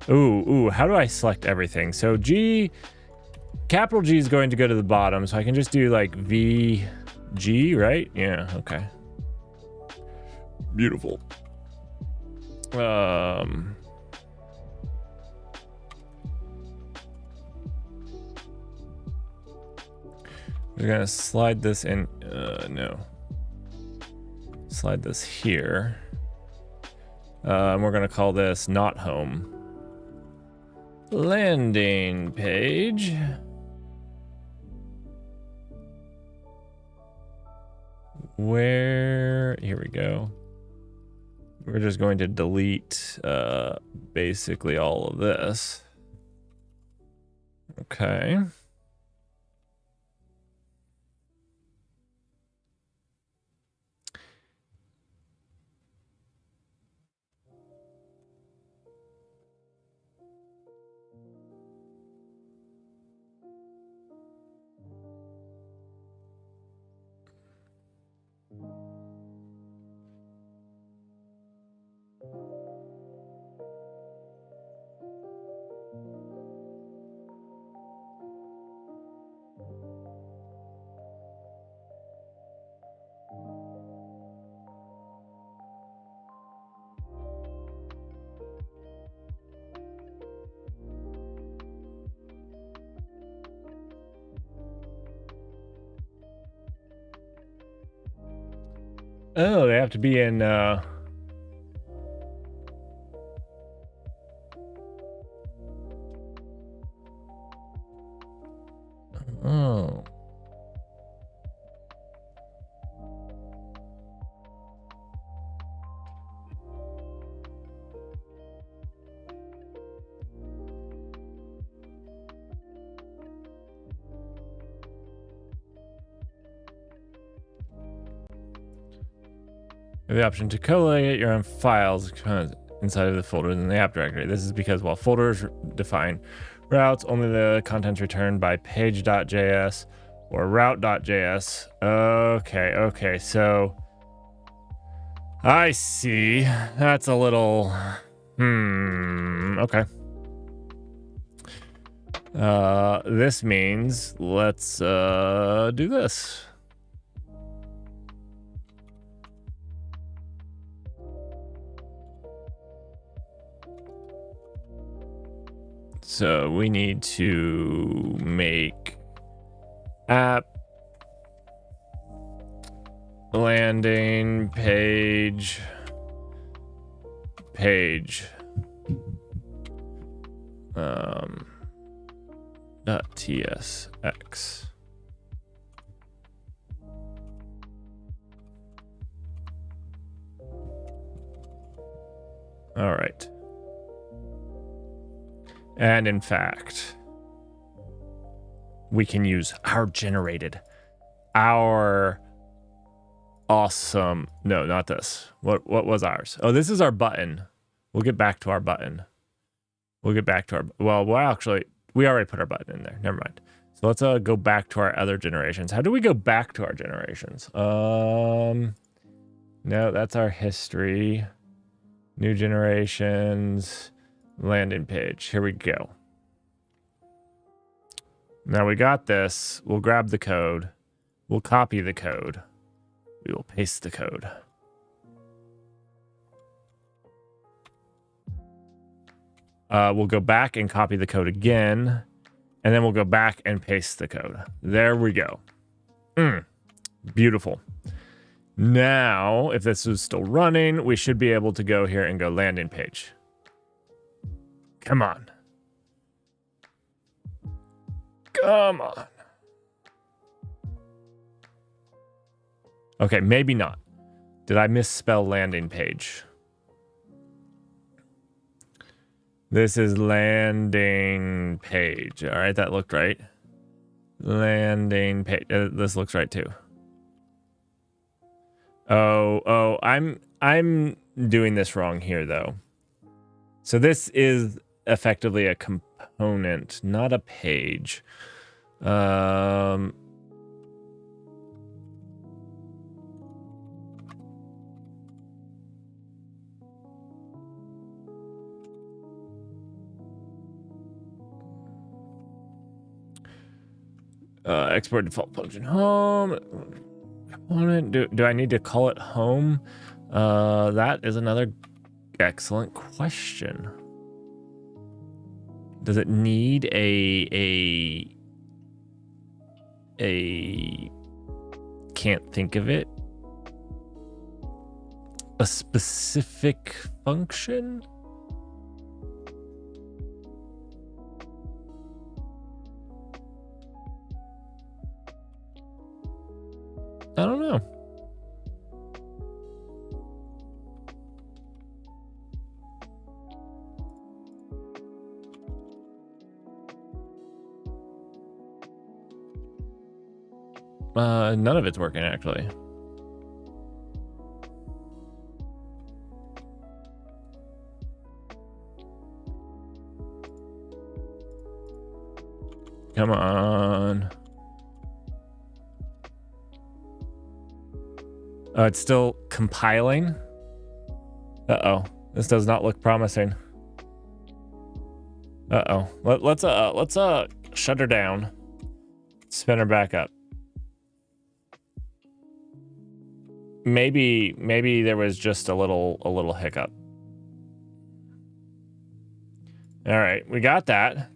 Ooh, how do I select everything? So capital G is going to go to the bottom, so I can just do like VG, right? Yeah, okay. Beautiful. We're gonna slide this in, no. Slide this here. And we're gonna call this not home. Landing page. Here we go. We're just going to delete basically all of this. Okay. Oh, they have to be in oh. The option to co-locate your own files inside of the folders in the app directory. This is because while folders define routes, only the contents returned by page.js or route.js. Okay, so I see. That's a little okay. This means let's do this. So we need to make app landing page .tsx. All right. And in fact, we can use our awesome, no, not this. What was ours? Oh, this is our button. We'll get back to our button. Well, actually, we already put our button in there. Never mind. So let's go back to our other generations. How do we go back to our generations? No, that's our history. New generations. Landing page. Here we go. Now we got this. We'll grab the code. We'll copy the code. We will paste the code. We'll go back and copy the code again. And then we'll go back and paste the code. There we go. Beautiful. Now, if this is still running, we should be able to go here and go landing page. Come on. Come on. Okay, maybe not. Did I misspell landing page? This is landing page. All right, that looked right. Landing page. This looks right too. Oh, I'm doing this wrong here though. So this is effectively a component, not a page. Export default function home. Component. Do I need to call it home? That is another excellent question. Does it need a can't think of it. A specific function? I don't know. None of it's working actually. Come on. Oh, it's still compiling. Uh-oh. This does not look promising. Uh-oh. Let's shut her down. Spin her back up. Maybe there was just a little hiccup. All right, we got that.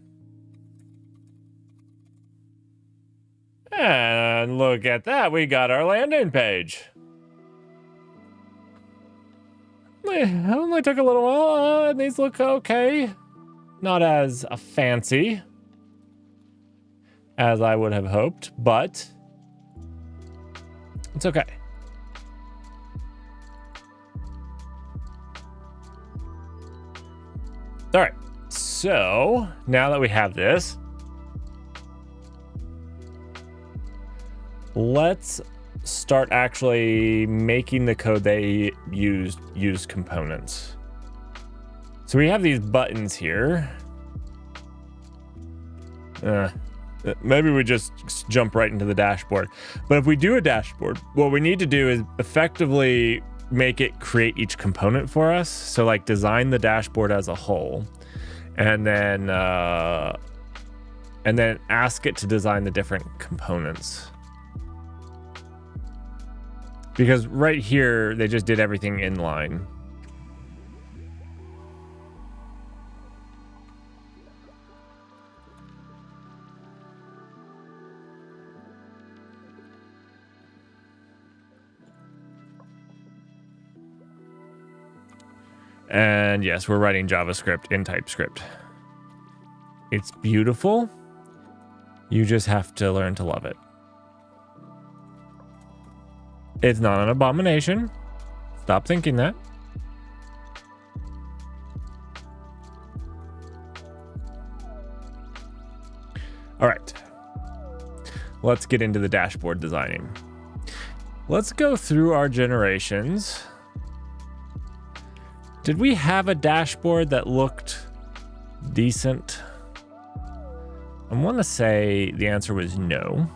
And look at that, we got our landing page. It only took a little while, and these look okay. Not as fancy as I would have hoped, but it's okay. All right, so now that we have this, let's start actually making the code they use components. So we have these buttons here. Maybe we just jump right into the dashboard. But if we do a dashboard, what we need to do is effectively make it create each component for us. So like design the dashboard as a whole, and then ask it to design the different components. Because right here, they just did everything in line. And yes, we're writing JavaScript in TypeScript. It's beautiful. You just have to learn to love it. It's not an abomination. Stop thinking that. All right. Let's get into the dashboard designing. Let's go through our generations. Did we have a dashboard that looked decent? I want to say the answer was no.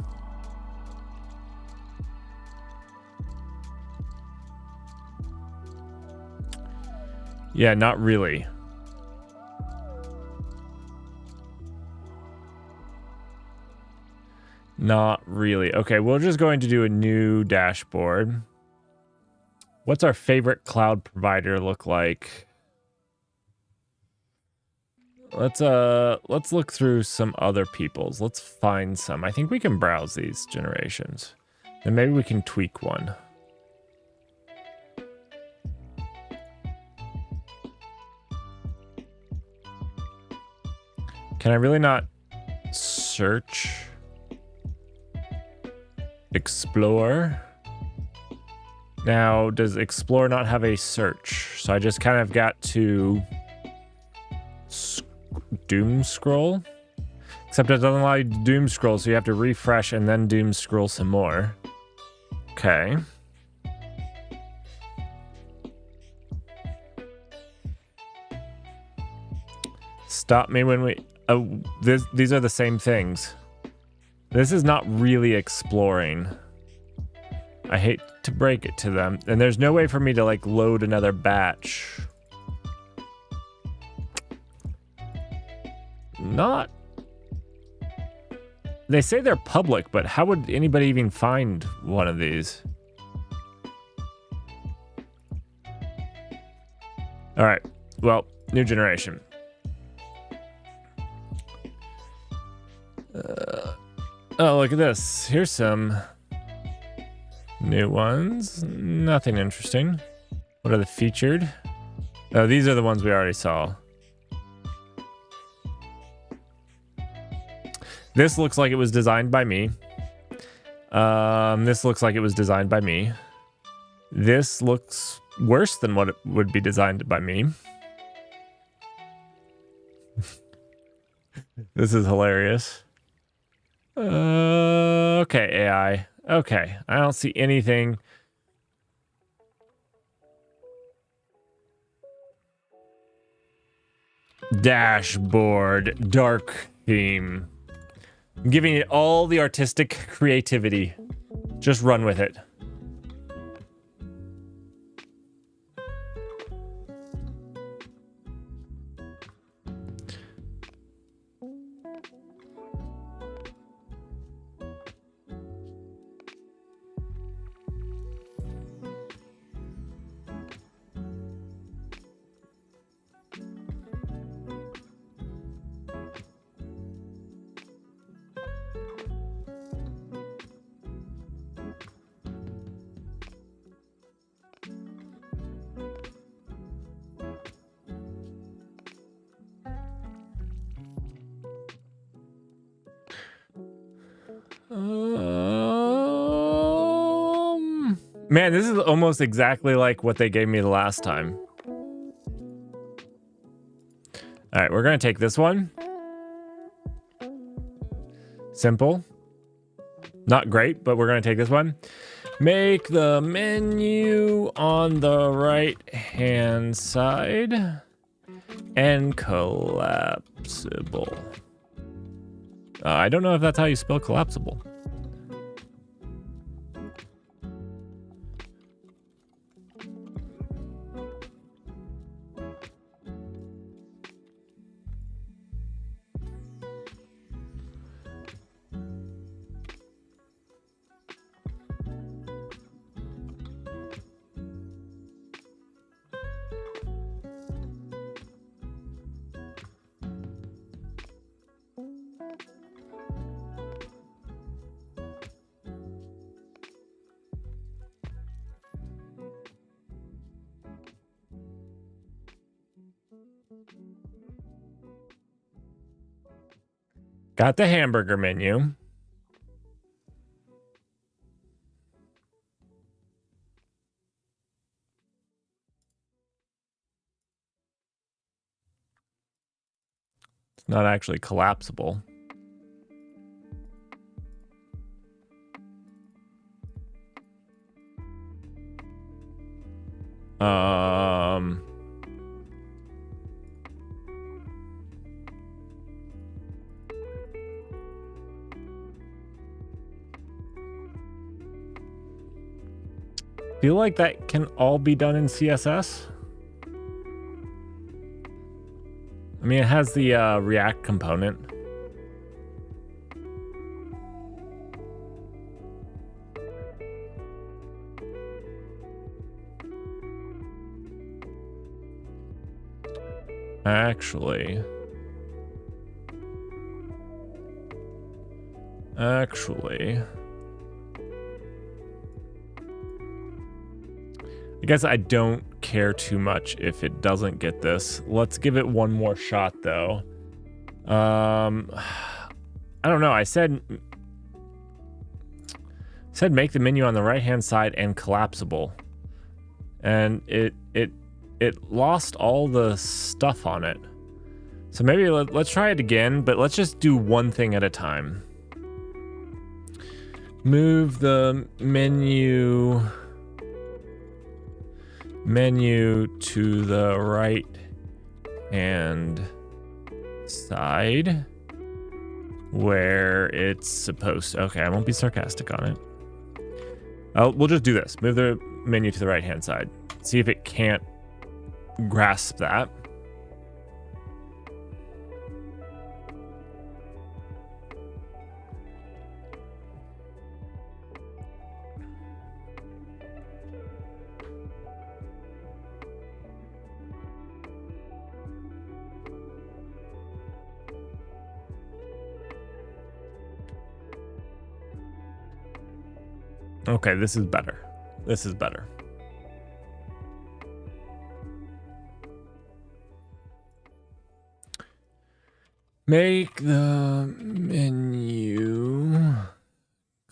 Yeah, not really. Not really. Okay, we're just going to do a new dashboard. What's our favorite cloud provider look like? Let's look through some other people's. Let's find some. I think we can browse these generations. And maybe we can tweak one. Can I really not search? Explore? Now, does Explore not have a search? So I just kind of got to doom scroll. Except it doesn't allow you to doom scroll, so you have to refresh and then doom scroll some more. Okay. Stop me when we... Oh, these are the same things. This is not really exploring. I hate to break it to them. And there's no way for me to like load another batch. Not They say they're public, but how would anybody even find one of these? All right. Well, new generation. Oh, look at this. Here's some new ones. Nothing interesting. What are the featured? Oh, these are the ones we already saw. This looks like it was designed by me. This looks like it was designed by me. This looks worse than what it would be designed by me. This is hilarious. Okay, AI. Okay, I don't see anything. Dashboard, dark theme. I'm giving it all the artistic creativity. Just run with it. Man, this is almost exactly like what they gave me the last time. All right, we're going to take this one. Simple. Not great, but we're going to take this one. Make the menu on the right-hand side and collapsible. I don't know if that's how you spell collapsible. Got the hamburger menu. It's not actually collapsible. Feel like that can all be done in CSS. I mean, it has the React component. Actually, I guess I don't care too much if it doesn't get this. Let's give it one more shot, though. I don't know. I said make the menu on the right-hand side and collapsible, and it lost all the stuff on it. So maybe let's try it again, but let's just do one thing at a time. Move the menu to the right hand side where it's supposed to. Okay, I won't be sarcastic on it. We'll just do this. Move the menu to the right hand side. See if it can't grasp that. Okay, this is better. This is better. Make the menu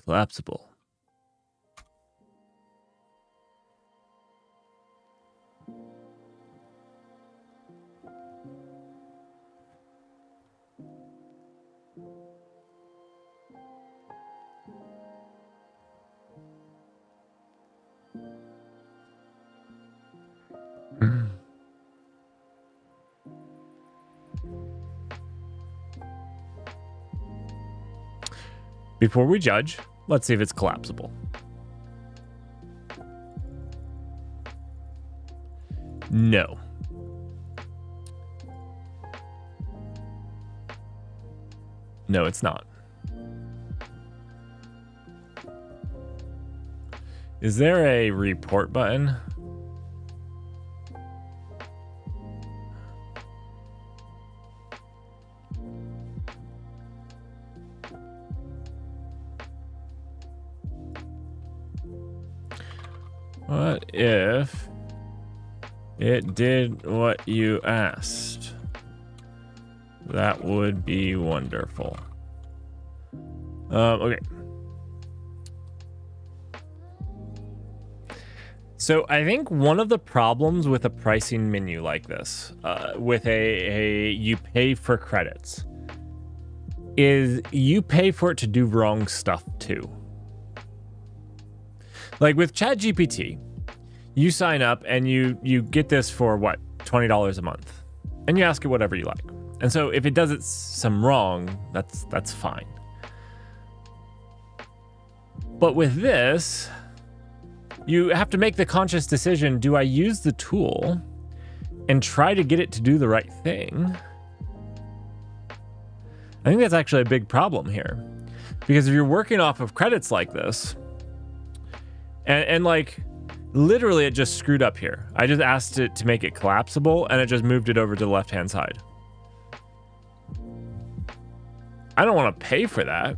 collapsible. Before we judge, let's see if it's collapsible. No. No, it's not. Is there a report button? What if it did what you asked? That would be wonderful. Okay. So I think one of the problems with a pricing menu like this, with a you pay for credits, is you pay for it to do wrong stuff too. Like with ChatGPT, you sign up and you get this for what, $20 a month, and you ask it whatever you like. And so if it does it some wrong, that's fine. But with this, you have to make the conscious decision: do I use the tool and try to get it to do the right thing? I think that's actually a big problem here, because if you're working off of credits like this, and like literally it just screwed up here. I just asked it to make it collapsible and it just moved it over to the left-hand side. I don't want to pay for that.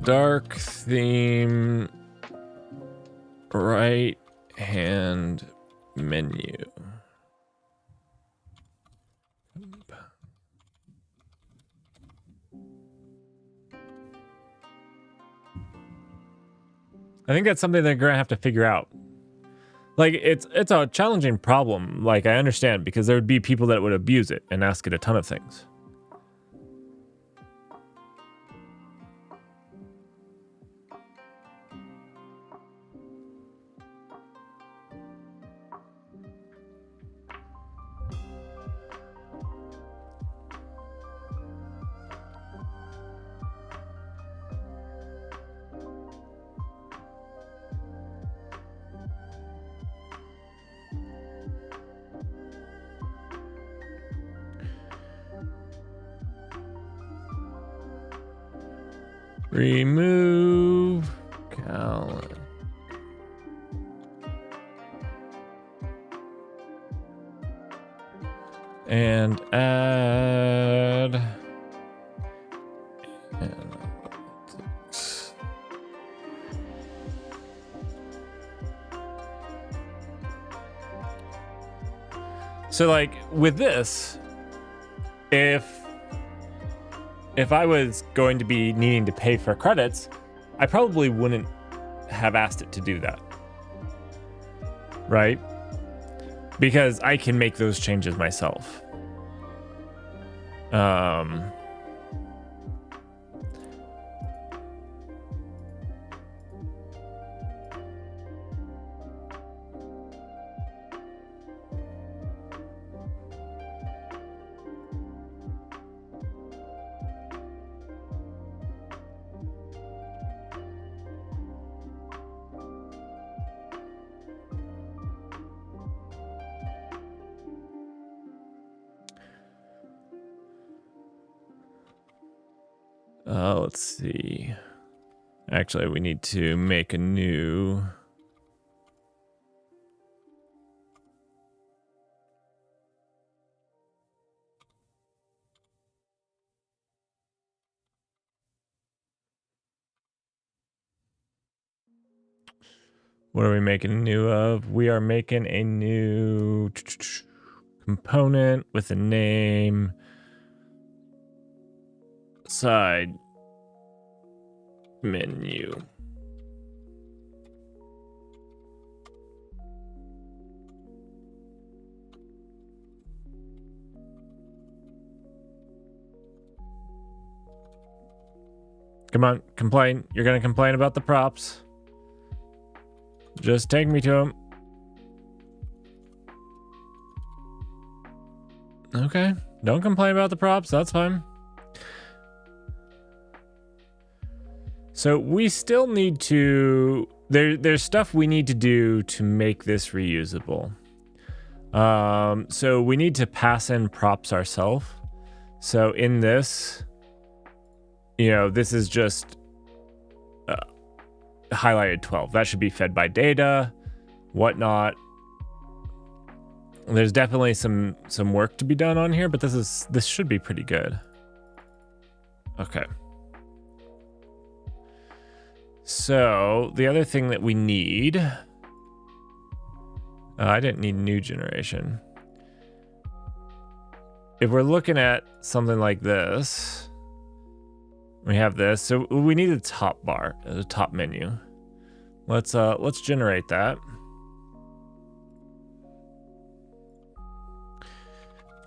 Dark theme, right hand menu. I think that's something they're gonna have to figure out. Like, it's a challenging problem. Like, I understand, because there would be people that would abuse it and ask it a ton of things. Remove calendar. And add analytics. So like with this, if I was going to be needing to pay for credits, I probably wouldn't have asked it to do that. Right? Because I can make those changes myself. Let's see. Actually, we need to make a new. What are we making a new of? We are making a new component with a name. Side menu. Come on, complain. You're gonna complain about the props. Just take me to him. Okay, don't complain about the props. That's fine. So we still need to... There's stuff we need to do to make this reusable. So we need to pass in props ourselves. So in this, you know, this is just highlighted 12. That should be fed by data, whatnot. There's definitely some work to be done on here, but this should be pretty good. Okay. So the other thing that we need, I didn't need new generation. If we're looking at something like this, we have this. So we need a top bar, a top menu. Let's generate that.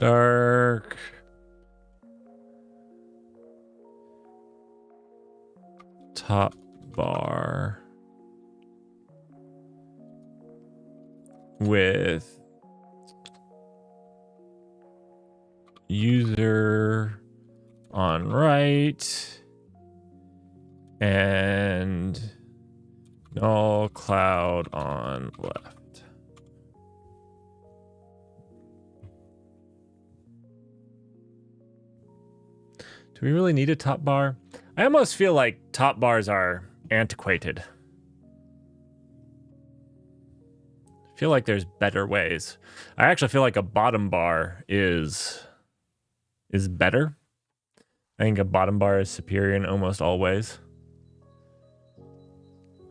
Dark. Top bar with user on right and null cloud on left. Do we really need a top bar? I almost feel like top bars are antiquated. I feel like there's better ways. I actually feel like a bottom bar is better. I think a bottom bar is superior in almost all ways.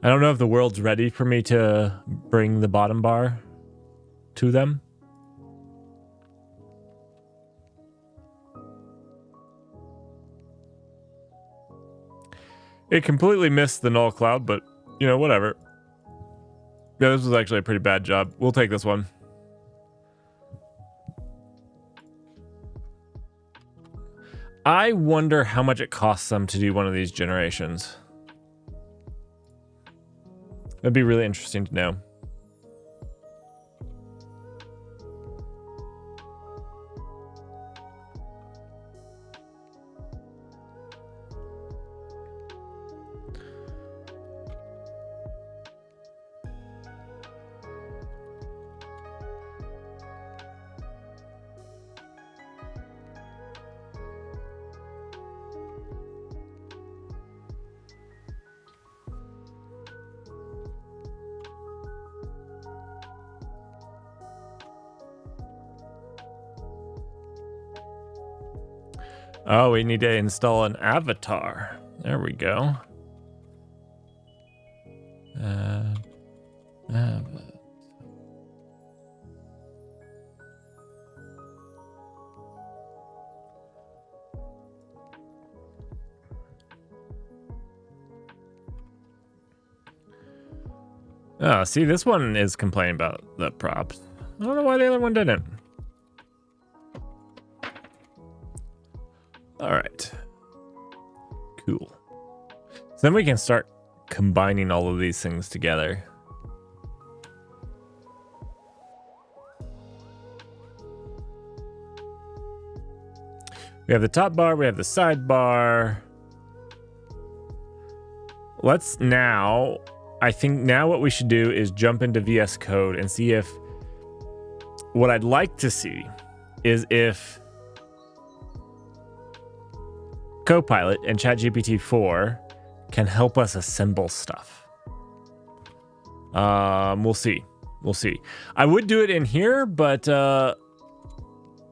I don't know if the world's ready for me to bring the bottom bar to them. It completely missed the null cloud, but, you know, whatever. Yeah, this was actually a pretty bad job. We'll take this one. I wonder how much it costs them to do one of these generations. That'd be really interesting to know. Oh, we need to install an avatar. There we go. Oh, see, this one is complaining about the props. I don't know why the other one didn't. All right. Cool. So then we can start combining all of these things together. We have the top bar, we have the sidebar. Let's now, I think now what we should do is jump into VS Code and see if, what I'd like to see is if Copilot and ChatGPT 4 can help us assemble stuff. We'll see. We'll see. I would do it in here, but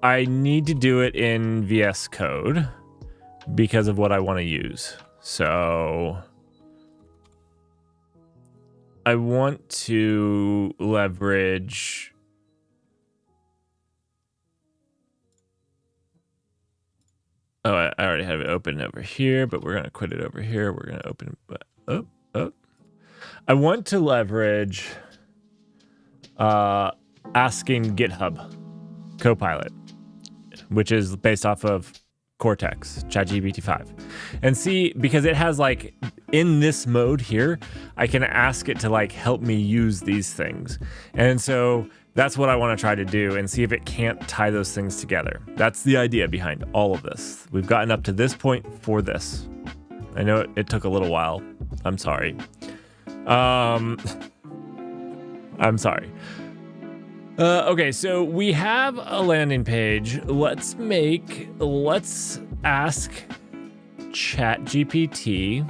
I need to do it in VS Code because of what I want to use. So I want to leverage. Oh, I already have it open over here, but we're going to quit it over here. We're going to open it. Oh. I want to leverage asking GitHub Copilot, which is based off of Cortex, ChatGPT 5. And see, because it has like, in this mode here, I can ask it to like help me use these things. And so that's what I want to try to do and see if it can't tie those things together. That's the idea behind all of this. We've gotten up to this point for this. I know it took a little while. I'm sorry. I'm sorry. Okay, so we have a landing page. Let's ask ChatGPT.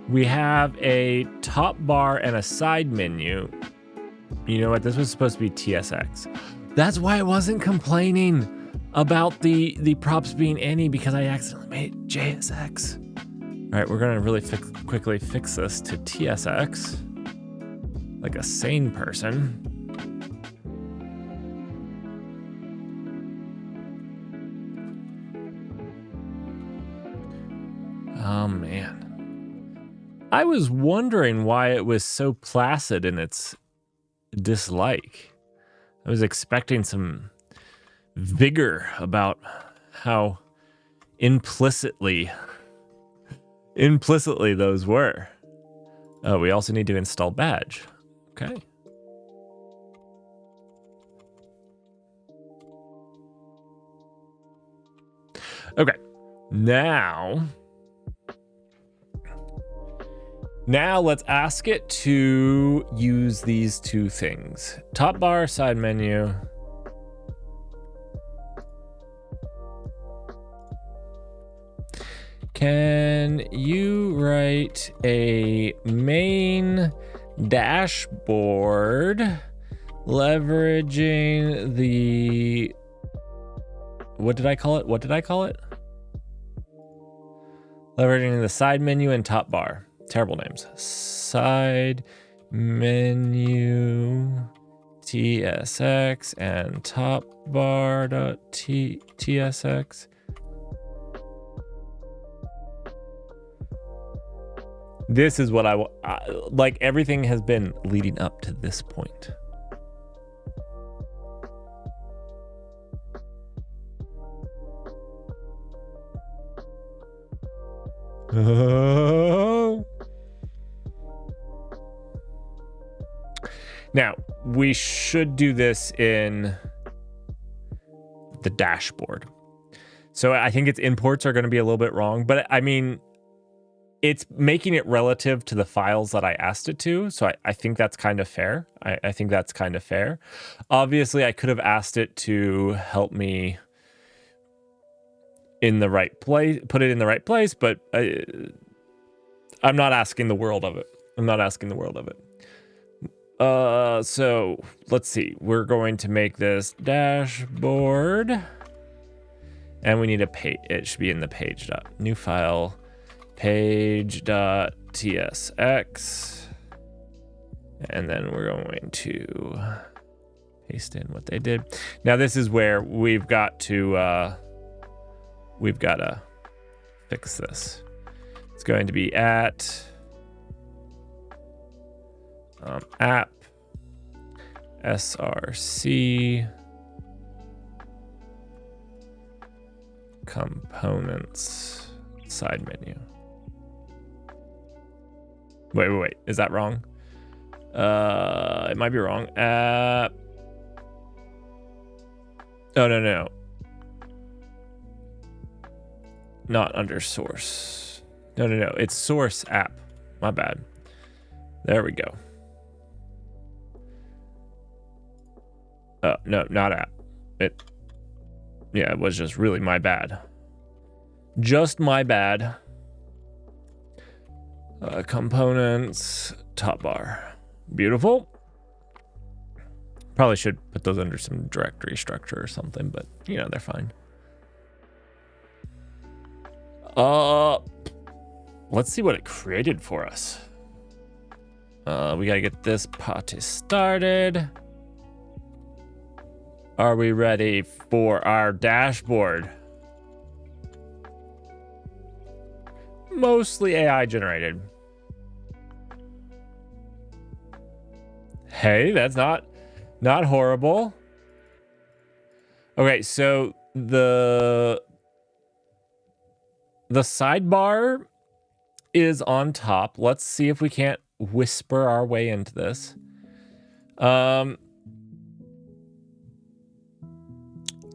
We have a top bar and a side menu. You know what? This was supposed to be TSX. That's why I wasn't complaining about the props being any, because I accidentally made it JSX. All right, we're gonna really quickly fix this to TSX, like a sane person. Oh man, I was wondering why it was so placid in its dislike. I was expecting some vigor about how implicitly those were. Oh, we also need to install badge. Okay. Okay. Now let's ask it to use these two things. Top bar, side menu. Can you write a main dashboard leveraging the... What did I call it? Leveraging the side menu and top bar. Terrible names. Side menu TSX and top bar TSX. This is what I like. Everything has been leading up to this point. Now, we should do this in the dashboard. So I think its imports are going to be a little bit wrong, but I mean, it's making it relative to the files that I asked it to. So I think that's kind of fair. I think that's kind of fair. Obviously, I could have asked it to help me in the right place, put it in the right place, but I'm not asking the world of it. So let's see. We're going to make this dashboard, and we need a page. It should be in the page. New file, page.tsx, and then we're going to paste in what they did. Now this is where we've got to fix this. It's going to be at app src components side menu. Wait, is that wrong? It might be wrong. Oh, no. Not under source. No. It's source app. My bad. There we go. Oh, no, not app. It was just really my bad. Just my bad. Components, top bar. Beautiful. Probably should put those under some directory structure or something, but they're fine. Let's see what it created for us. We gotta get this party started. Are we ready for our dashboard? Mostly AI generated. Hey, that's not horrible. Okay, so the sidebar is on top. Let's see if we can't whisper our way into this.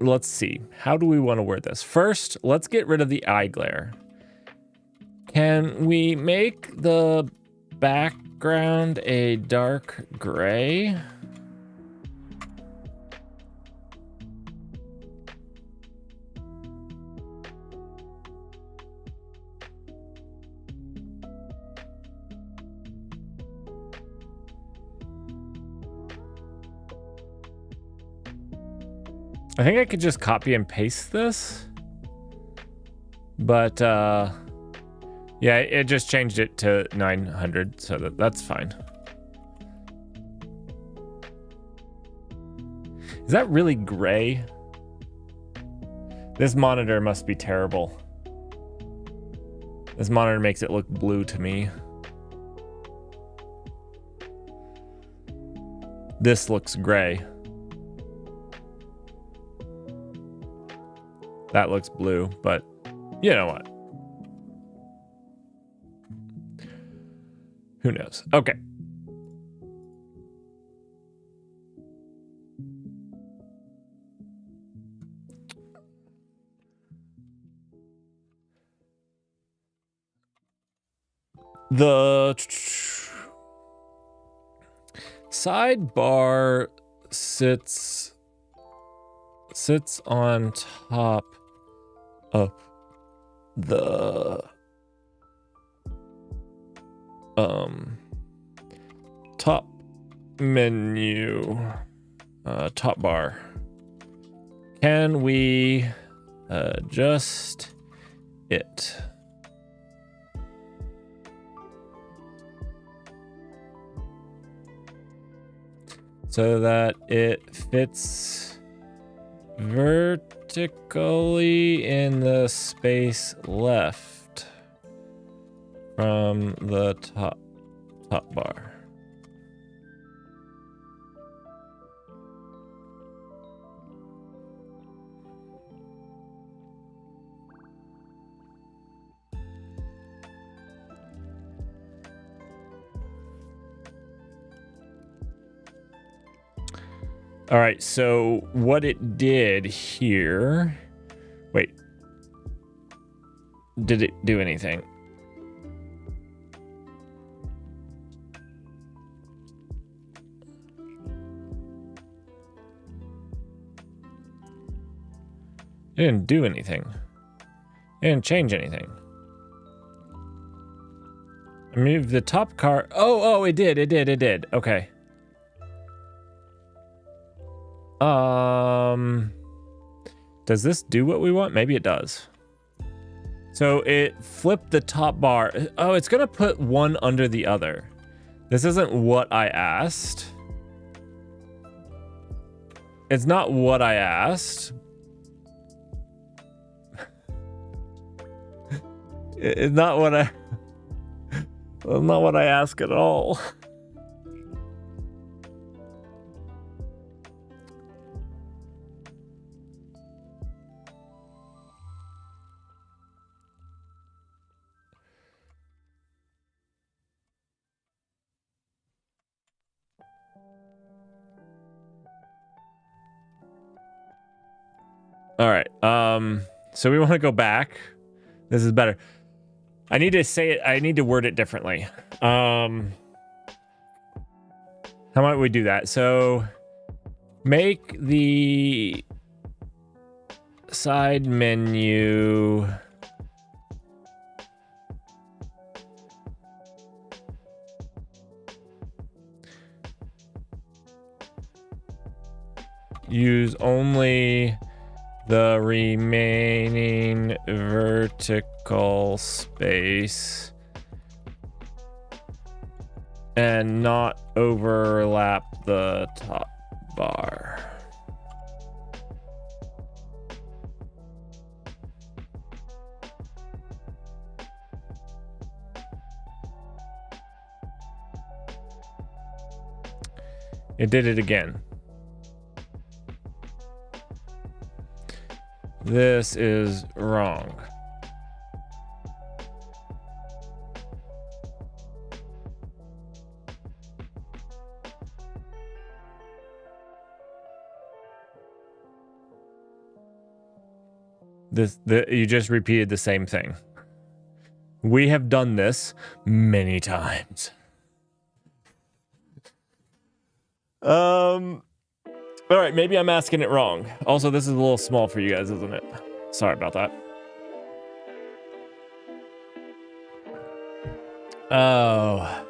Let's see. How do we want to word this? First, let's get rid of the eye glare. Can we make the background a dark gray? I think I could just copy and paste this, but yeah, it just changed it to 900, so that's fine. Is that really gray? This monitor must be terrible. This monitor makes it look blue to me. This looks gray. That looks blue, but you know what? Who knows? Okay. The sidebar sits on top of the top menu, top bar. Can we adjust it? So that it fits vertically in the space left from the top bar. All right, so what it did here, wait, did it do anything? It didn't do anything. It didn't change anything. I moved the top car. Oh, it did. Okay. Does this do what we want? Maybe it does. So it flipped the top bar. Oh, it's gonna put one under the other. This isn't what I asked. It's not what I asked. It's not what I ask at all. All right. So we want to go back. This is better. I need to say it. I need to word it differently. How might we do that? So make the side menu use only the remaining vertical space and not overlap the top bar. It did it again. This is wrong. You just repeated the same thing. We have done this many times. All right, maybe I'm asking it wrong. Also, this is a little small for you guys, isn't it? Sorry about that. Oh.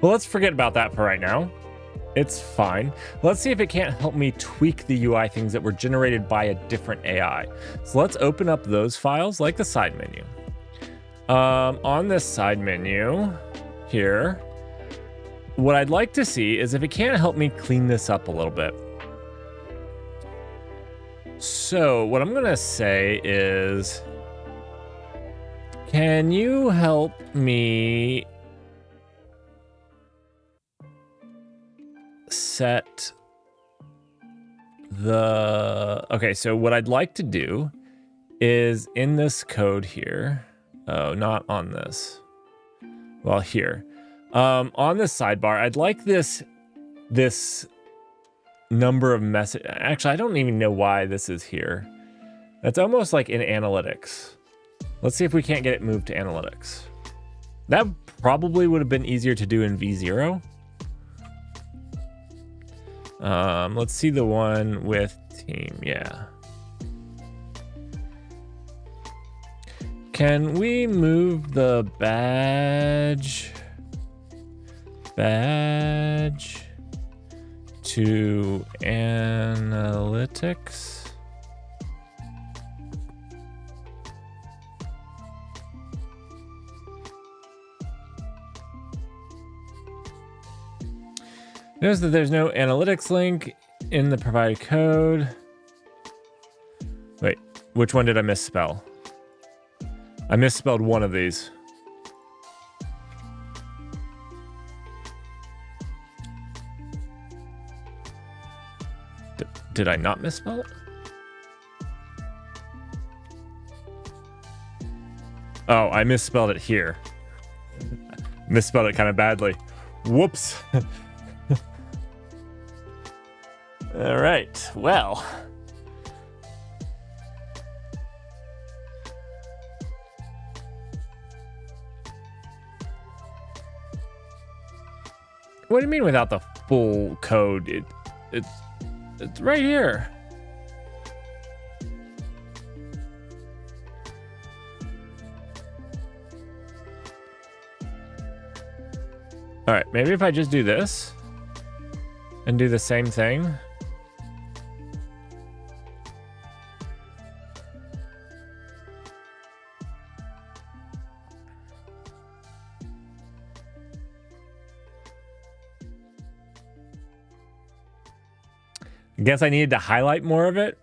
Well, let's forget about that for right now. It's fine. Let's see if it can't help me tweak the UI things that were generated by a different AI. So let's open up those files like the side menu. On this side menu here, what I'd like to see is if it can't help me clean this up a little bit. So what I'm gonna say is, can you help me set the... Okay, so what I'd like to do is in this code here. Oh, not on this. Well, here. On this sidebar, I'd like this number of message... Actually, I don't even know why this is here. That's almost like in analytics. Let's see if we can't get it moved to analytics. That probably would have been easier to do in V0. Let's see the one with team. Yeah. Can we move the badge to analytics? Notice that there's no analytics link in the provided code. Wait, which one did I misspell? I misspelled one of these. Did I not misspell it? Oh, I misspelled it here. Misspelled it kind of badly. Whoops. All right, well. What do you mean without the full code? It's right here. All right, maybe if I just do this and do the same thing. I guess I needed to highlight more of it.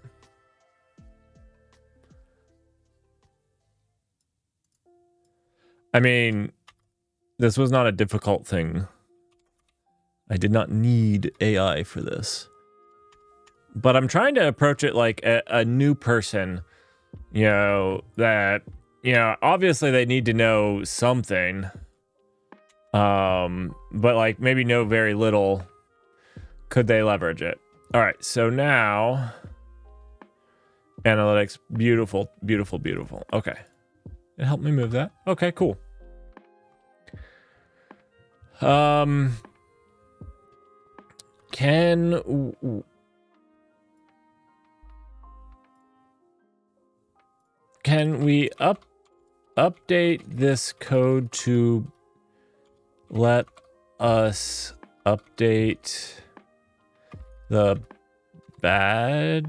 I mean, this was not a difficult thing. I did not need AI for this. But I'm trying to approach it like a new person, you know, that, you know, obviously they need to know something. But like maybe know very little. Could they leverage it? All right, so now analytics, beautiful, beautiful, beautiful. Okay, it helped me move that. Okay, cool. Can we update this code to let us update the badge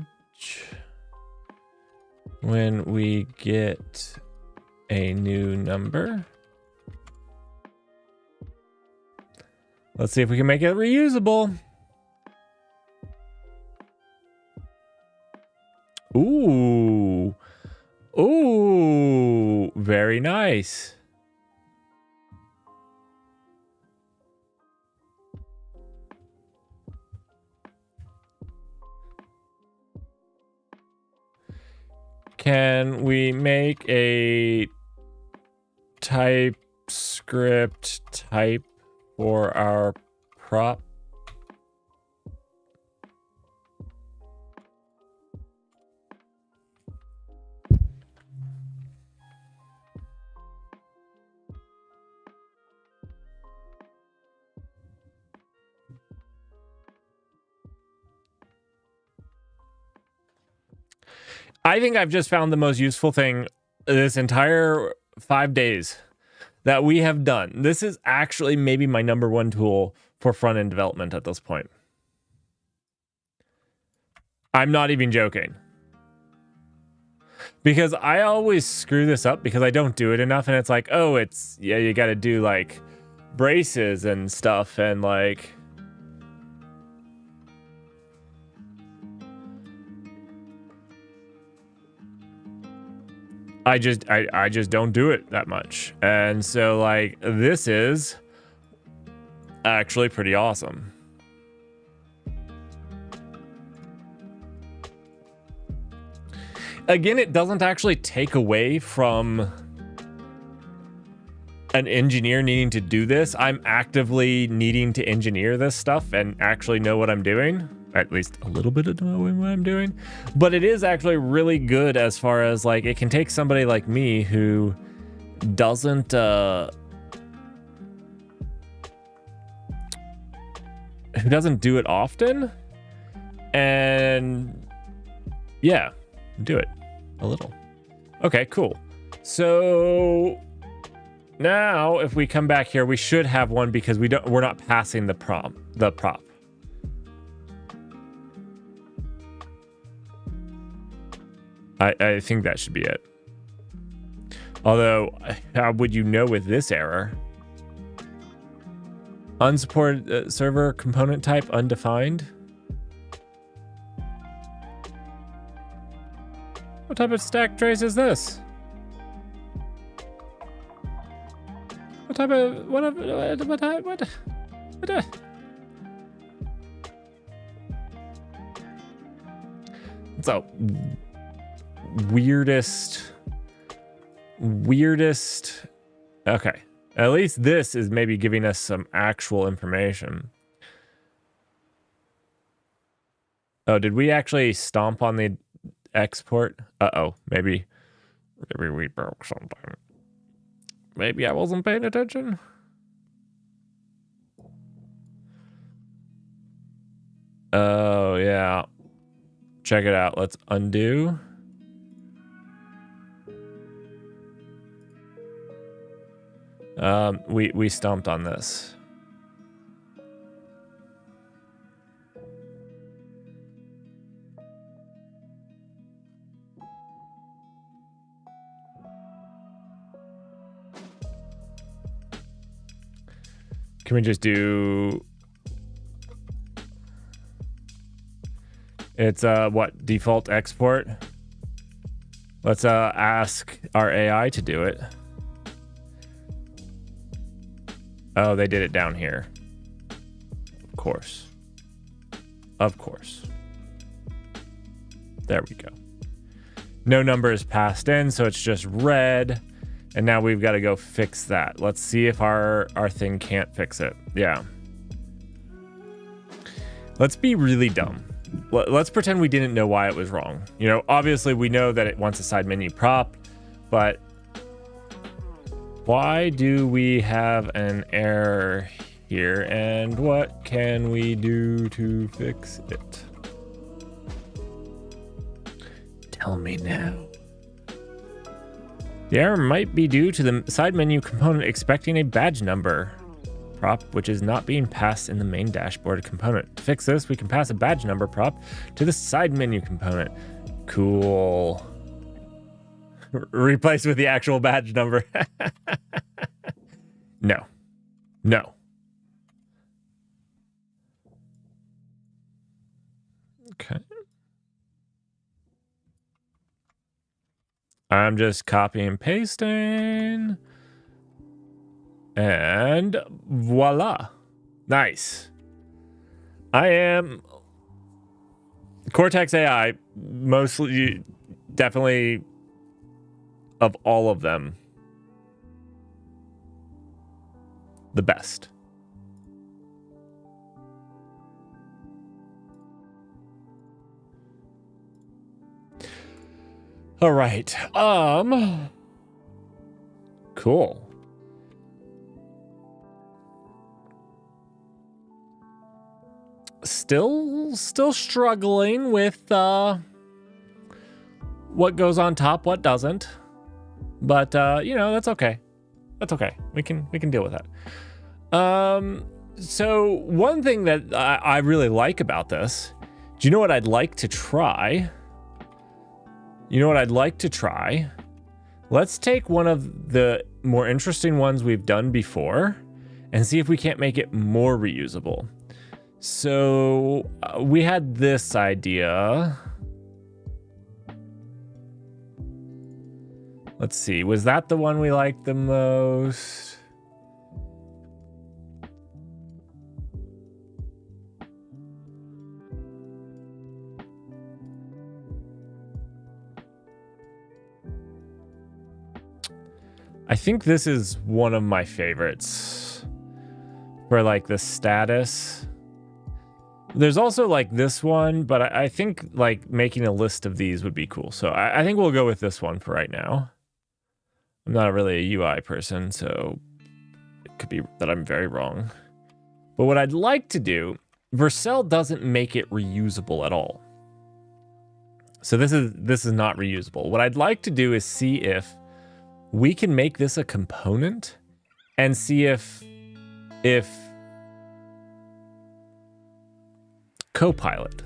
when we get a new number? Let's see if we can make it reusable. Ooh. Ooh, very nice. Can we make a TypeScript type for our prop? I think I've just found the most useful thing this entire 5 days that we have done. This is actually maybe my #1 tool for front-end development at this point. I'm not even joking. Because I always screw this up because I don't do it enough, and it's like, oh, it's, yeah, you got to do like braces and stuff, and like, I just don't do it that much. And so like this is actually pretty awesome. Again, it doesn't actually take away from an engineer needing to do this. I'm actively needing to engineer this stuff and actually know what I'm doing. At least a little bit of knowing what I'm doing. But it is actually really good as far as like it can take somebody like me who doesn't do it often, and yeah, do it a little. Okay, cool. So now if we come back here, we should have one because we're not passing the prop. I think that should be it. Although, how would you know with this error? Unsupported server component type undefined. What type of stack trace is this? What type of what? So weirdest. Okay, at least this is maybe giving us some actual information. Oh, did we actually stomp on the export? Uh-oh, maybe we broke something. Maybe I wasn't paying attention. Oh yeah, check it out. Let's undo. We stomped on this. Can we just do... It's what, default export? Let's ask our AI to do it. Oh, they did it down here. Of course. Of course. There we go. No number is passed in, so it's just red. And now we've got to go fix that. Let's see if our thing can't fix it. Yeah. Let's be really dumb. Let's pretend we didn't know why it was wrong. You know, obviously we know that it wants a side menu prop, but why do we have an error here, and what can we do to fix it? Tell me now. The error might be due to the side menu component expecting a badge number prop, which is not being passed in the main dashboard component. To fix this, we can pass a badge number prop to the side menu component. Cool. Replace with the actual badge number. No. No. Okay. I'm just copying and pasting. And voila. Nice. I am Cortex AI, mostly, definitely, of all of them, the best. All right. Cool. Still struggling with what goes on top, what doesn't. But you know, that's okay. That's okay. We can deal with that. So one thing that I really like about this, do you know what I'd like to try? You know what I'd like to try? Let's take one of the more interesting ones we've done before and see if we can't make it more reusable. So we had this idea. Let's see. Was that the one we liked the most? I think this is one of my favorites for like the status. There's also like this one, but I think like making a list of these would be cool. So I think we'll go with this one for right now. I'm not really a UI person, so it could be that I'm very wrong. But what I'd like to do, Vercel doesn't make it reusable at all. So this is not reusable. What I'd like to do is see if we can make this a component and see if Copilot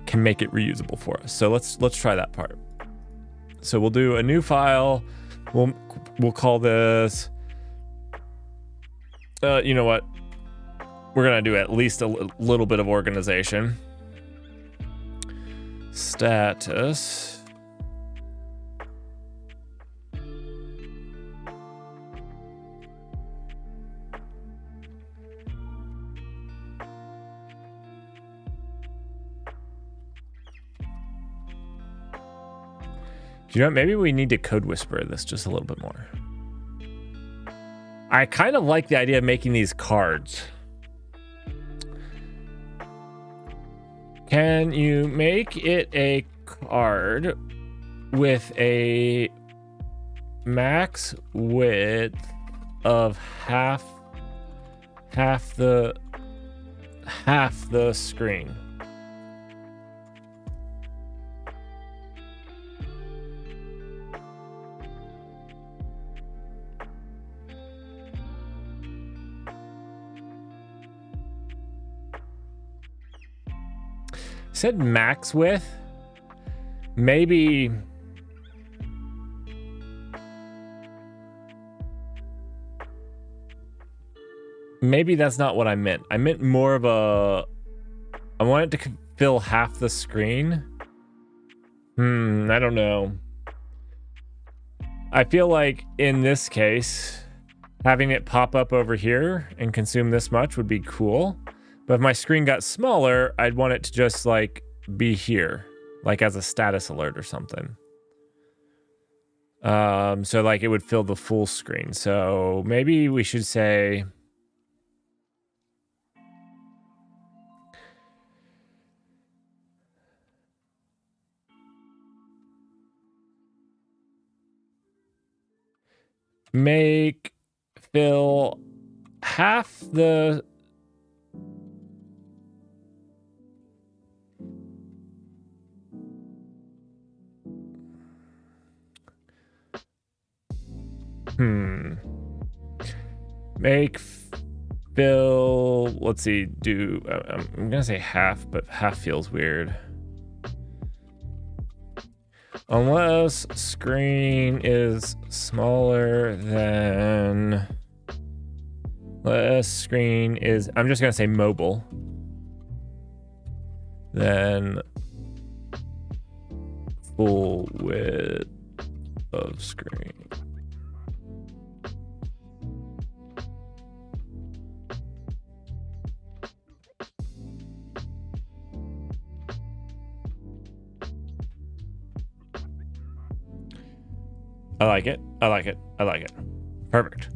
can make it reusable for us. So let's try that part. So we'll do a new file. We'll call this you know what? We're gonna do at least a little bit of organization. Status. You know what? Maybe we need to code whisper this just a little bit more. I kind of like the idea of making these cards. Can you make it a card with a max width of half the screen? Said max width. Maybe that's not what I meant. I meant more of a, I want it to fill half the screen. I don't know. I feel like in this case, having it pop up over here and consume this much would be cool. But if my screen got smaller, I'd want it to just like be here, like as a status alert or something. So like it would fill the full screen. So maybe we should say make fill half the Make fill. Let's see. Do I'm gonna say half, but half feels weird. Unless screen is smaller than. Unless screen is. I'm just gonna say mobile. Then full width of screen. I like it. I like it. I like it. Perfect.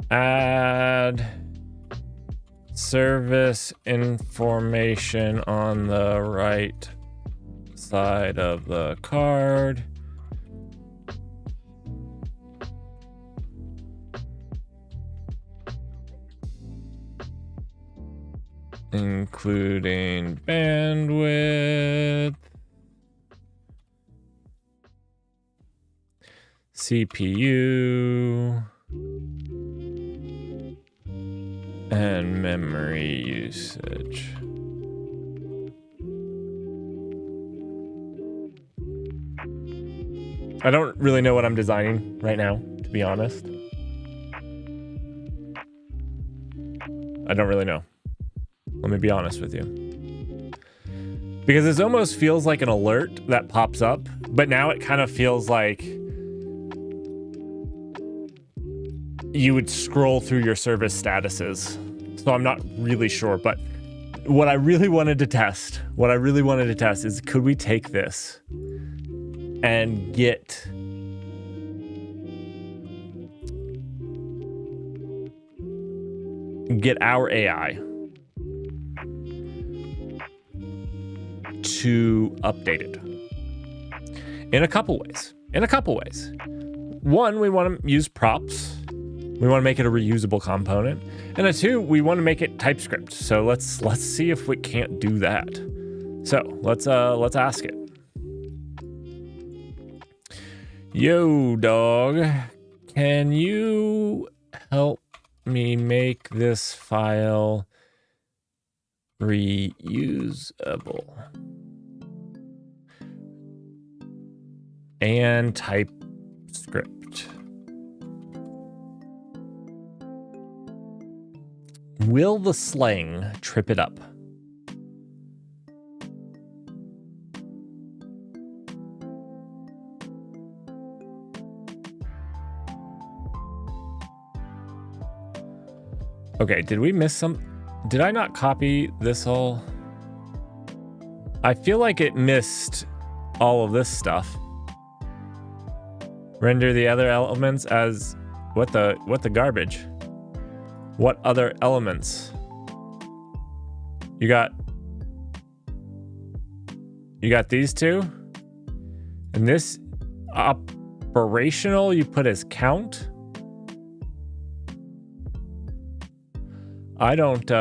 Add service information on the right side of the card. Including bandwidth, CPU, and memory usage. I don't really know what I'm designing right now, to be honest. I don't really know. Let me be honest with you. Because this almost feels like an alert that pops up, but now it kind of feels like you would scroll through your service statuses. So I'm not really sure, but what I really wanted to test is, could we take this and get our AI to update it in a couple ways. One, we want to use props. We want to make it a reusable component. And two, we want to make it TypeScript. So let's see if we can't do that. So let's ask it. Yo, dog, can you help me make this file reusable and TypeScript? Will the slang trip it up? Okay, did we miss some? Did I not copy this all? I feel like it missed all of this stuff. Render the other elements as what the garbage? What other elements? You got these two? And this operational you put as count? I don't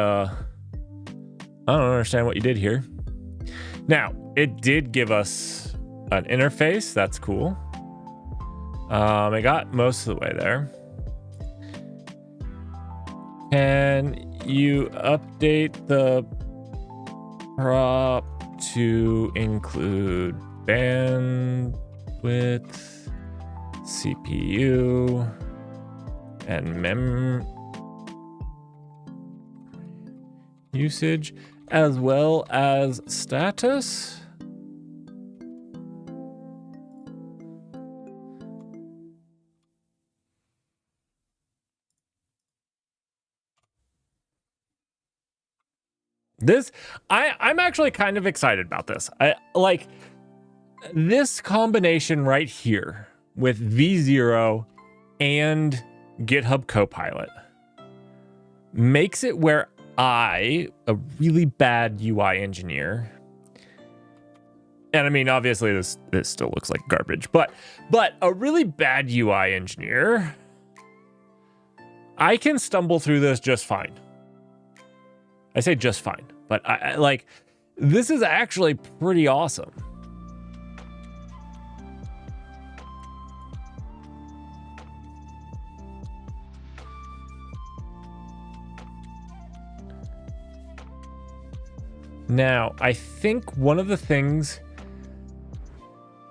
understand what you did here. Now, it did give us an interface. That's cool. It got most of the way there. Can you update the prop to include bandwidth, CPU, and memory usage, as well as status? I'm actually kind of excited about this. I like this combination right here with V0 and GitHub Copilot makes it where I, a really bad UI engineer, and I mean, obviously this still looks like garbage, but a really bad UI engineer, I can stumble through this just fine. I say just fine, but I like, this is actually pretty awesome. Now, I think one of the things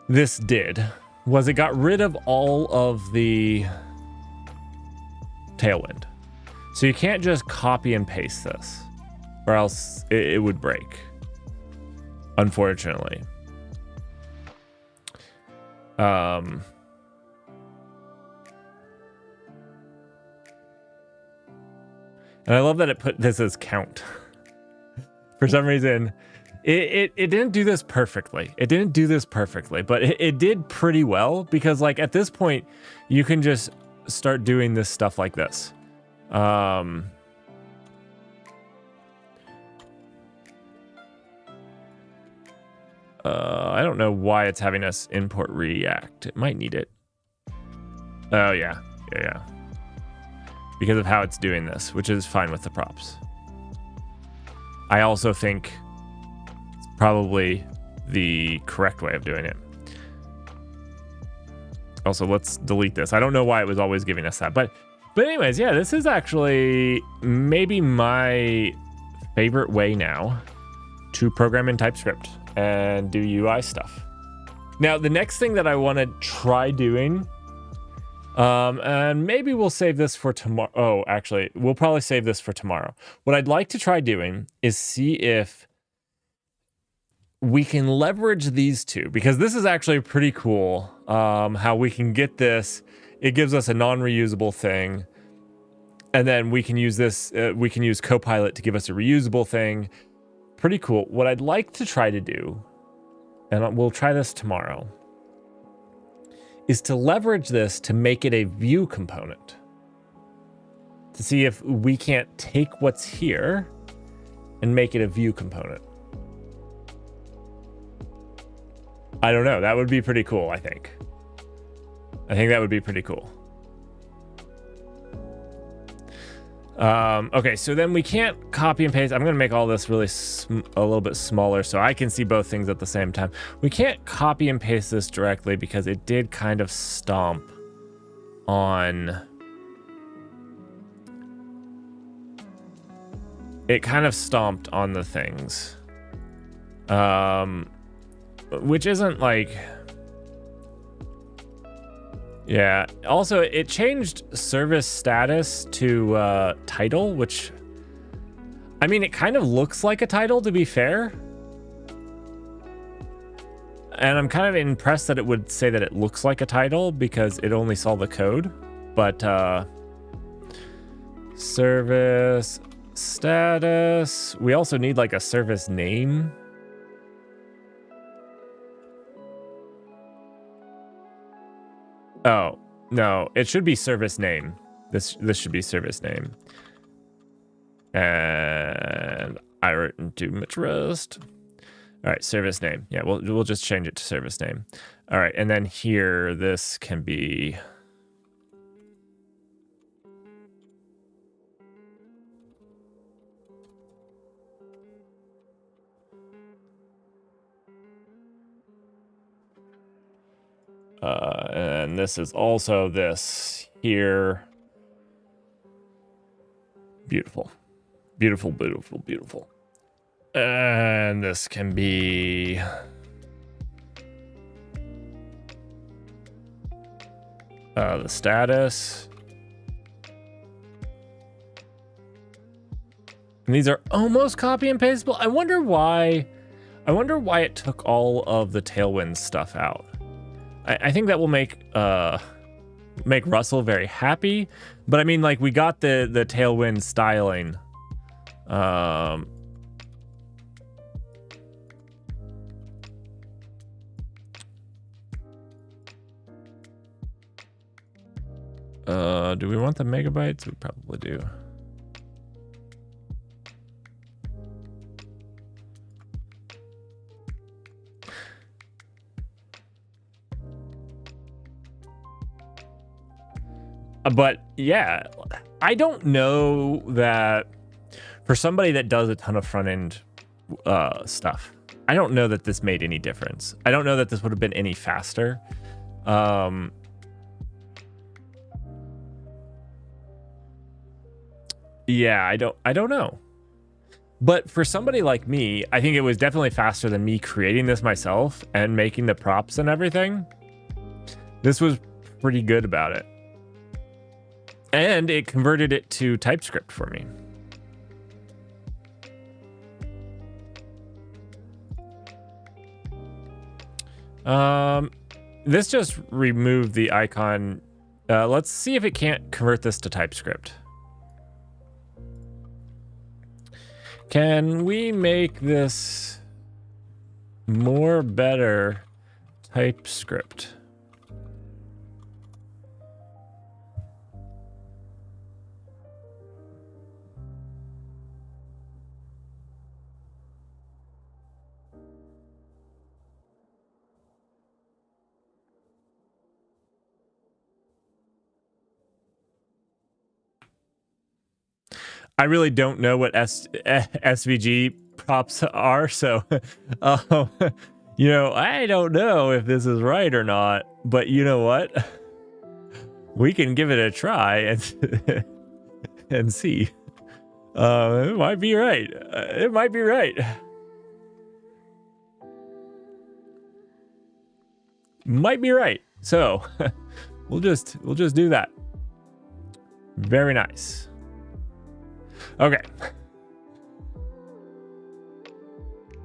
this did was it got rid of all of the Tailwind. So you can't just copy and paste this, or else it would break, unfortunately. And I love that it put this as count. For some reason, it didn't do this perfectly. It didn't do this perfectly, but it did pretty well, because like at this point, you can just start doing this stuff like this. I don't know why it's having us import React. It might need it. Oh yeah. Because of how it's doing this, which is fine with the props. I also think it's probably the correct way of doing it. Also, let's delete this. I don't know why it was always giving us that, but anyways, yeah, this is actually maybe my favorite way now to program in TypeScript and do UI stuff. Now, the next thing that I want to try doing, and maybe we'll save this for tomorrow. Oh, actually, we'll probably save this for tomorrow. What I'd like to try doing is see if we can leverage these two, because this is actually pretty cool. How we can get this, it gives us a non-reusable thing, and then we can use this, we can use Copilot to give us a reusable thing. Pretty cool. What I'd like to try to do, and we'll try this tomorrow, is to leverage this to make it a view component. To see if we can't take what's here and make it a view component. I don't know. That would be pretty cool, I think. I think that would be pretty cool. Okay, so then we can't copy and paste. I'm going to make all this really a little bit smaller so I can see both things at the same time. We can't copy and paste this directly because it did kind of stomp on... It kind of stomped on the things. Which isn't like... Yeah. Also, it changed service status to title, which, I mean, it kind of looks like a title, to be fair. And I'm kind of impressed that it would say that it looks like a title because it only saw the code. But service status, we also need like a service name. Oh, no, it should be service name. This should be service name. And I wrote too much rust. All right, service name. Yeah, we'll just change it to service name. All right, and then here, this can be... and this is also this here. Beautiful. Beautiful, beautiful, beautiful. And this can be... the status. And these are almost copy and pasteable. I wonder why it took all of the Tailwind stuff out. I think that will make Russell very happy, but I mean, like, we got the Tailwind styling. Do we want the megabytes? We probably do. But yeah, I don't know that For somebody that does a ton of front end stuff, I don't know that this made any difference. I don't know that this would have been any faster. Yeah, I don't know. But for somebody like me, I think it was definitely faster than me creating this myself and making the props and everything. This was pretty good about it. And it converted it to TypeScript for me. This just removed the icon. Let's see if it can't convert this to TypeScript. Can we make this more better TypeScript? I really don't know what SVG props are, so you know, I don't know if this is right or not, but you know what? We can give it a try and and see. It might be right. It might be right. Might be right. So we'll just do that. Very nice. Okay.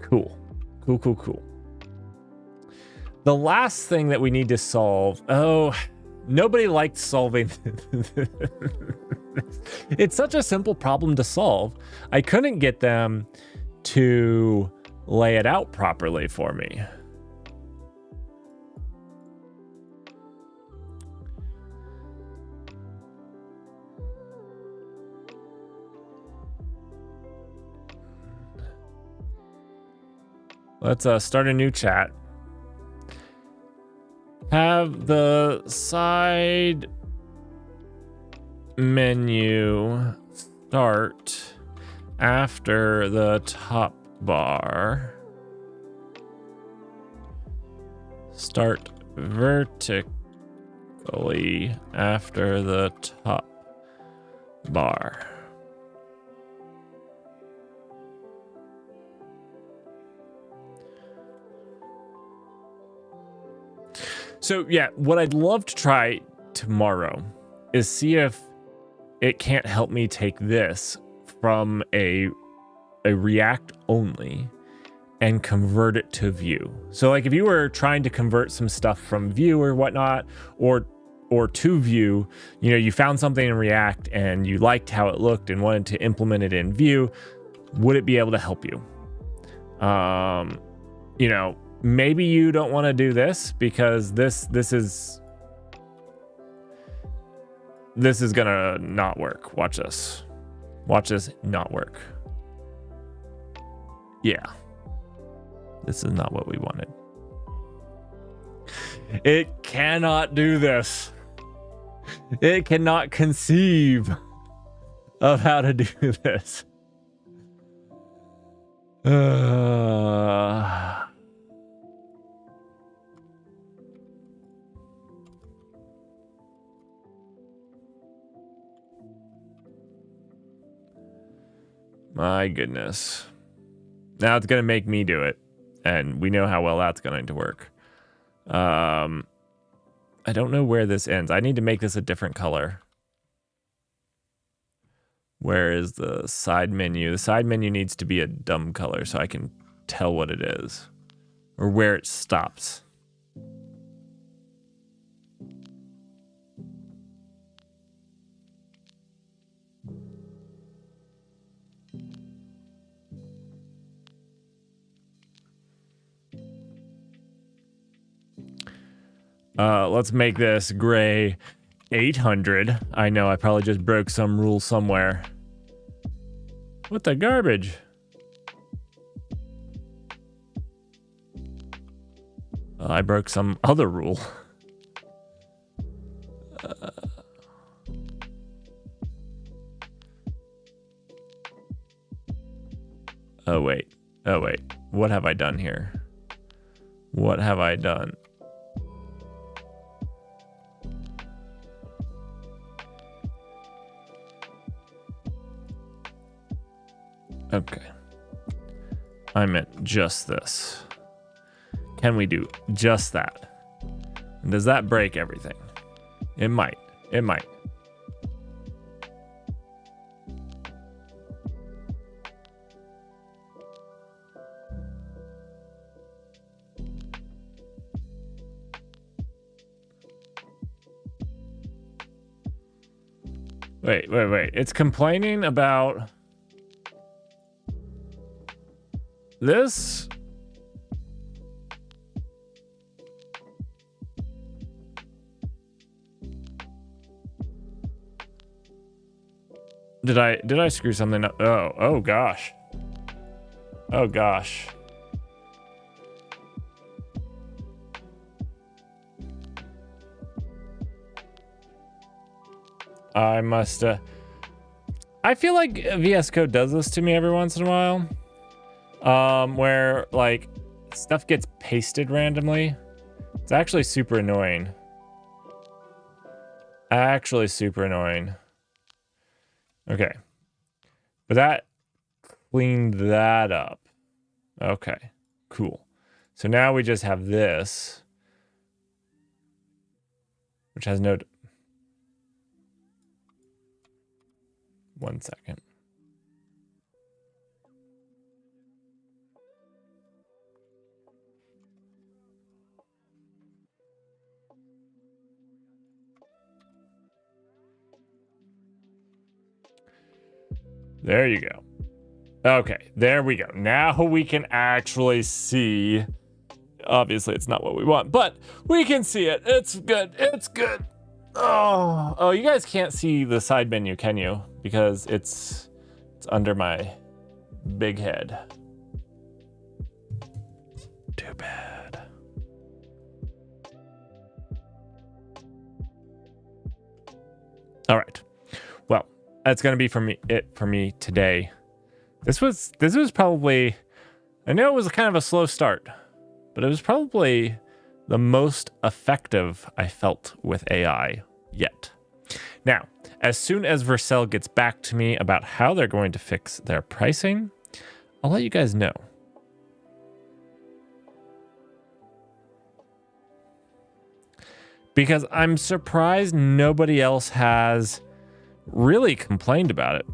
Cool. Cool. The last thing that we need to solve. Oh, nobody liked solving. It's such a simple problem to solve. I couldn't get them to lay it out properly for me. Let's start a new chat. Have the side menu start after the top bar. Start vertically after the top bar. So yeah, what I'd love to try tomorrow is see if it can't help me take this from a React only and convert it to Vue. So like if you were trying to convert some stuff from Vue or whatnot, or to Vue, you know, you found something in React and you liked how it looked and wanted to implement it in Vue, would it be able to help you? You know, maybe you don't want to do this because this is gonna not work. Watch this not work. Yeah, this is not what we wanted. It cannot do this. It cannot conceive of how to do this. My goodness. Now it's going to make me do it. And we know how well that's going to work. I don't know where this ends. I need to make this a different color. Where is the side menu? The side menu needs to be a dumb color so I can tell what it is. Or where it stops. Let's make this gray 800. I know I probably just broke some rule somewhere. What the garbage? I broke some other rule. Oh, wait. Oh, wait. What have I done here? What have I done? Okay. I meant just this. Can we do just that? Does that break everything? It might. It might. Wait. It's complaining about this? Did I screw something up? Oh gosh. Oh gosh. I must I feel like VS Code does this to me every once in a while. Where like stuff gets pasted randomly. It's actually super annoying. Actually super annoying. Okay. But that cleaned that up. Okay. Cool. So now we just have this, which has no... One second. There you go. Okay, there we go. Now we can actually see. Obviously, it's not what we want, but we can see it. It's good. It's good. Oh, you guys can't see the side menu, can you? Because it's under my big head. Too bad. All right. Well, that's gonna be it for me today. This was probably, I know it was kind of a slow start, but it was probably the most effective I felt with AI yet. Now, as soon as Vercel gets back to me about how they're going to fix their pricing, I'll let you guys know. Because I'm surprised nobody else has really complained about it.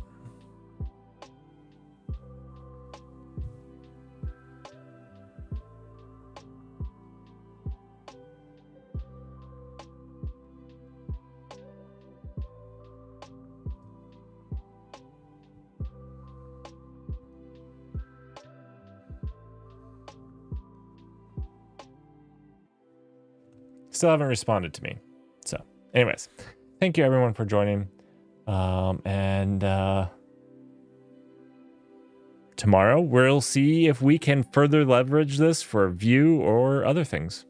Still haven't responded to me. So, anyways, thank you everyone for joining. Tomorrow we'll see if we can further leverage this for Vue or other things.